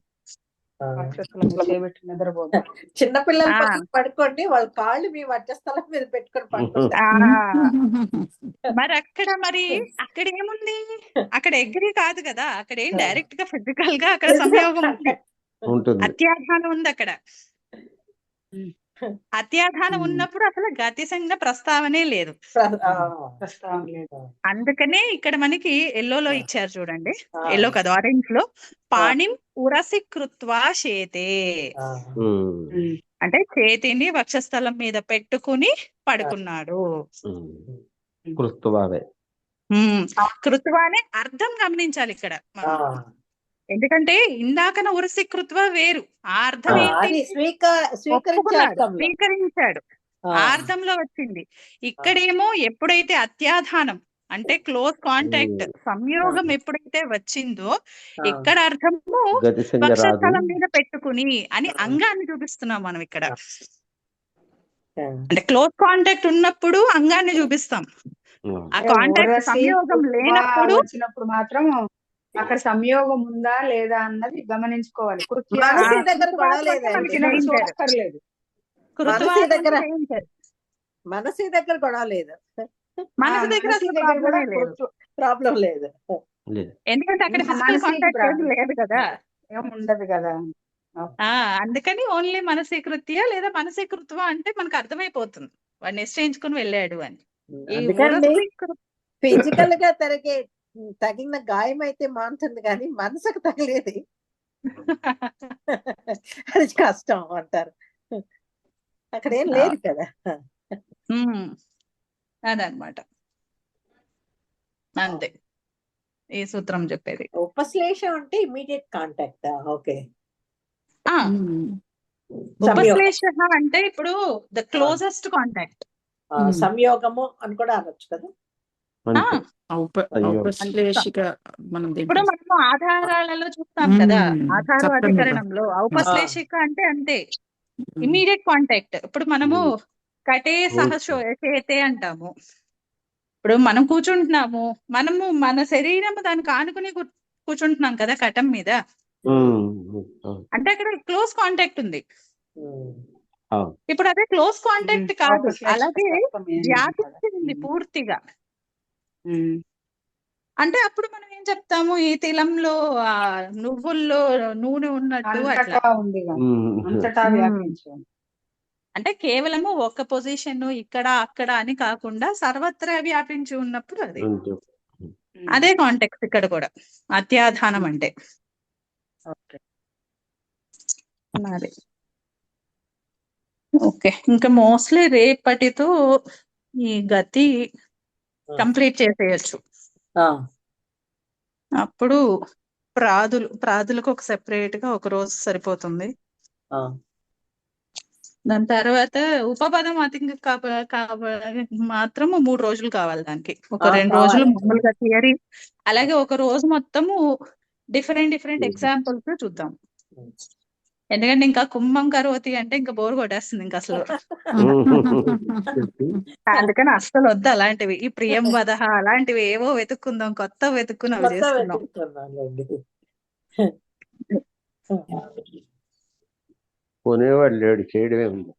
వక్షస్థలం మీద చేయబెట్టి నిద్రపోతాం. చిన్నపిల్లలు ఆ పక్కన పడుకోండి, వాళ్ళ కాళ్ళు మీ వక్షస్థలం మీద పెట్టుకొని పడుకుంటారు. ఆ మరి అక్కడ ఏముంది? అక్కడ అగ్రి కాదు కదా, అక్కడ ఏం డైరెక్ట్ గా ఫిజికల్ గా అక్కడ సంయోగం ఉంది, ఉంటుంది. అత్యాధానం ఉంది అక్కడ. అత్యాధానం ఉన్నప్పుడు అసలు గతి సంజ్ఞ ప్రస్తావనే లేదు. ప్రస్తావన లేదు. అందుకనే ఇక్కడ మనకి ఎల్లోలో ఇచ్చారు చూడండి, ఎల్లో కదా ఆరెంజ్ లో, పాణిం ఉరసి కృత్వా చేతే, అంటే చేతిని వక్షస్థలం మీద పెట్టుకుని పడుకున్నాడు. కృత్వావే. కృత్వా అనే అర్థం గమనించాలి ఇక్కడ మనం. ఎందుకంటే ఇందాకన ఉరసి కృత్వ వేరు, ఆ అర్థం ఏంటి? ఒప్పుకున్నాడు, స్వీకరించాడు, ఆ అర్థంలో వచ్చింది. ఇక్కడేమో ఎప్పుడైతే అత్యాధానం అంటే క్లోజ్ కాంటాక్ట్, సంయోగం ఎప్పుడైతే వచ్చిందో ఇక్కడ అర్థము గతి సంజ్ఞ రాదు. వక్షస్థలం మీద పెట్టుకుని అని అంగాన్ని చూపిస్తున్నాం మనం ఇక్కడ. అంటే క్లోజ్ కాంటాక్ట్ ఉన్నప్పుడు అంగాన్ని చూపిస్తాం, ఆ కాంటాక్ట్ సంయోగం లేనప్పుడు వచ్చినప్పుడు మాత్రం అక్కడ సంయోగం ఉందా లేదా అన్నది గమనించుకోవాలి. మనసి దగ్గర గొడవ లేదండి, చూడక్కర్లేదు. మనసి దగ్గర గొడవ లేదు, మనసు దగ్గర ప్రాబ్లం లేదు. ఎందుకంటే అక్కడ ఫిజికల్ కాంటాక్ట్ లేదు కదా, ఉండదు కదా. అందుకని ఓన్లీ మనసీకృత్య లేదా మనసీకృత్వ అంటే మనకు అర్థమైపోతుంది వాడు నిశ్చయించుకుని వెళ్ళాడు అని. ఫిజికల్ గా తగిన గాయం అయితే మానుతుంది కానీ మనసుకు తగిలేది అది కష్టం అంటారు. అక్కడ ఏం లేదు కదా. అదనమాట, అంతే ఈ సూత్రం చెప్పేది. ఉపశ్లేషం అంటే ఇమీడియట్ కాంటాక్ట్. ఓకే, ఉపశ్లేష అంటే ఇప్పుడు ద క్లోజెస్ట్ కాంటాక్ట్. సంయోగము అని కూడా అనొచ్చు కదా. ఇప్పుడు మనము ఆధారాలలో చూస్తాం కదా, ఆధారాధికరణంలో ఔపశ్లేషిక అంటే అంతే, ఇమీడియట్ కాంటాక్ట్. ఇప్పుడు మనము కటే చేతే అంటాము. ఇప్పుడు మనం కూర్చుంటున్నాము, మనము మన శరీరం దానికి ఆనుకుని కూర్చుంటున్నాం కదా కటం మీద, అంటే అక్కడ క్లోజ్ కాంటాక్ట్ ఉంది. ఇప్పుడు అదే క్లోజ్ కాంటాక్ట్ కాదు, అలాగే వ్యాపించింది పూర్తిగా. అంటే అప్పుడు మనం ఏం చెప్తాము, ఈ తిలంలో నువ్వుల్లో నూనె ఉన్నట్టు అట్లా అంటే కేవలము ఒక పొజిషన్ ఇక్కడ అక్కడ అని కాకుండా సర్వత్రా వ్యాపించి ఉన్నప్పుడు అదే కాంటెక్స్ట్ ఇక్కడ కూడా అత్యాధానం అంటే. ఓకే, ఇంకా మోస్ట్లీ రేపటితో ఈ గతి కంప్లీట్ చేసేయచ్చు. అప్పుడు ప్రాదులకు ఒక సెపరేట్ గా ఒక రోజు సరిపోతుంది. దాని తర్వాత ఉపపదం మాత్రము 3 రోజులు కావాలి దానికి. ఒక 2 రోజులు మామూలుగా థియరీ, అలాగే ఒక రోజు మొత్తము డిఫరెంట్ ఎగ్జాంపుల్స్ చూద్దాం. ఎందుకంటే ఇంకా కుంభం కరోతి అంటే ఇంకా బోర్ కొట్టేస్తుంది ఇంకా అసలు. అందుకని అస్సలు వద్దు అలాంటివి. ఈ ప్రియం వద అలాంటివి ఏవో వెతుక్కుందాం, కొత్త వెతుక్కుని అవి చేసుకుందాం. కొనేవాడు లేడు, చేయడమే ఉంది.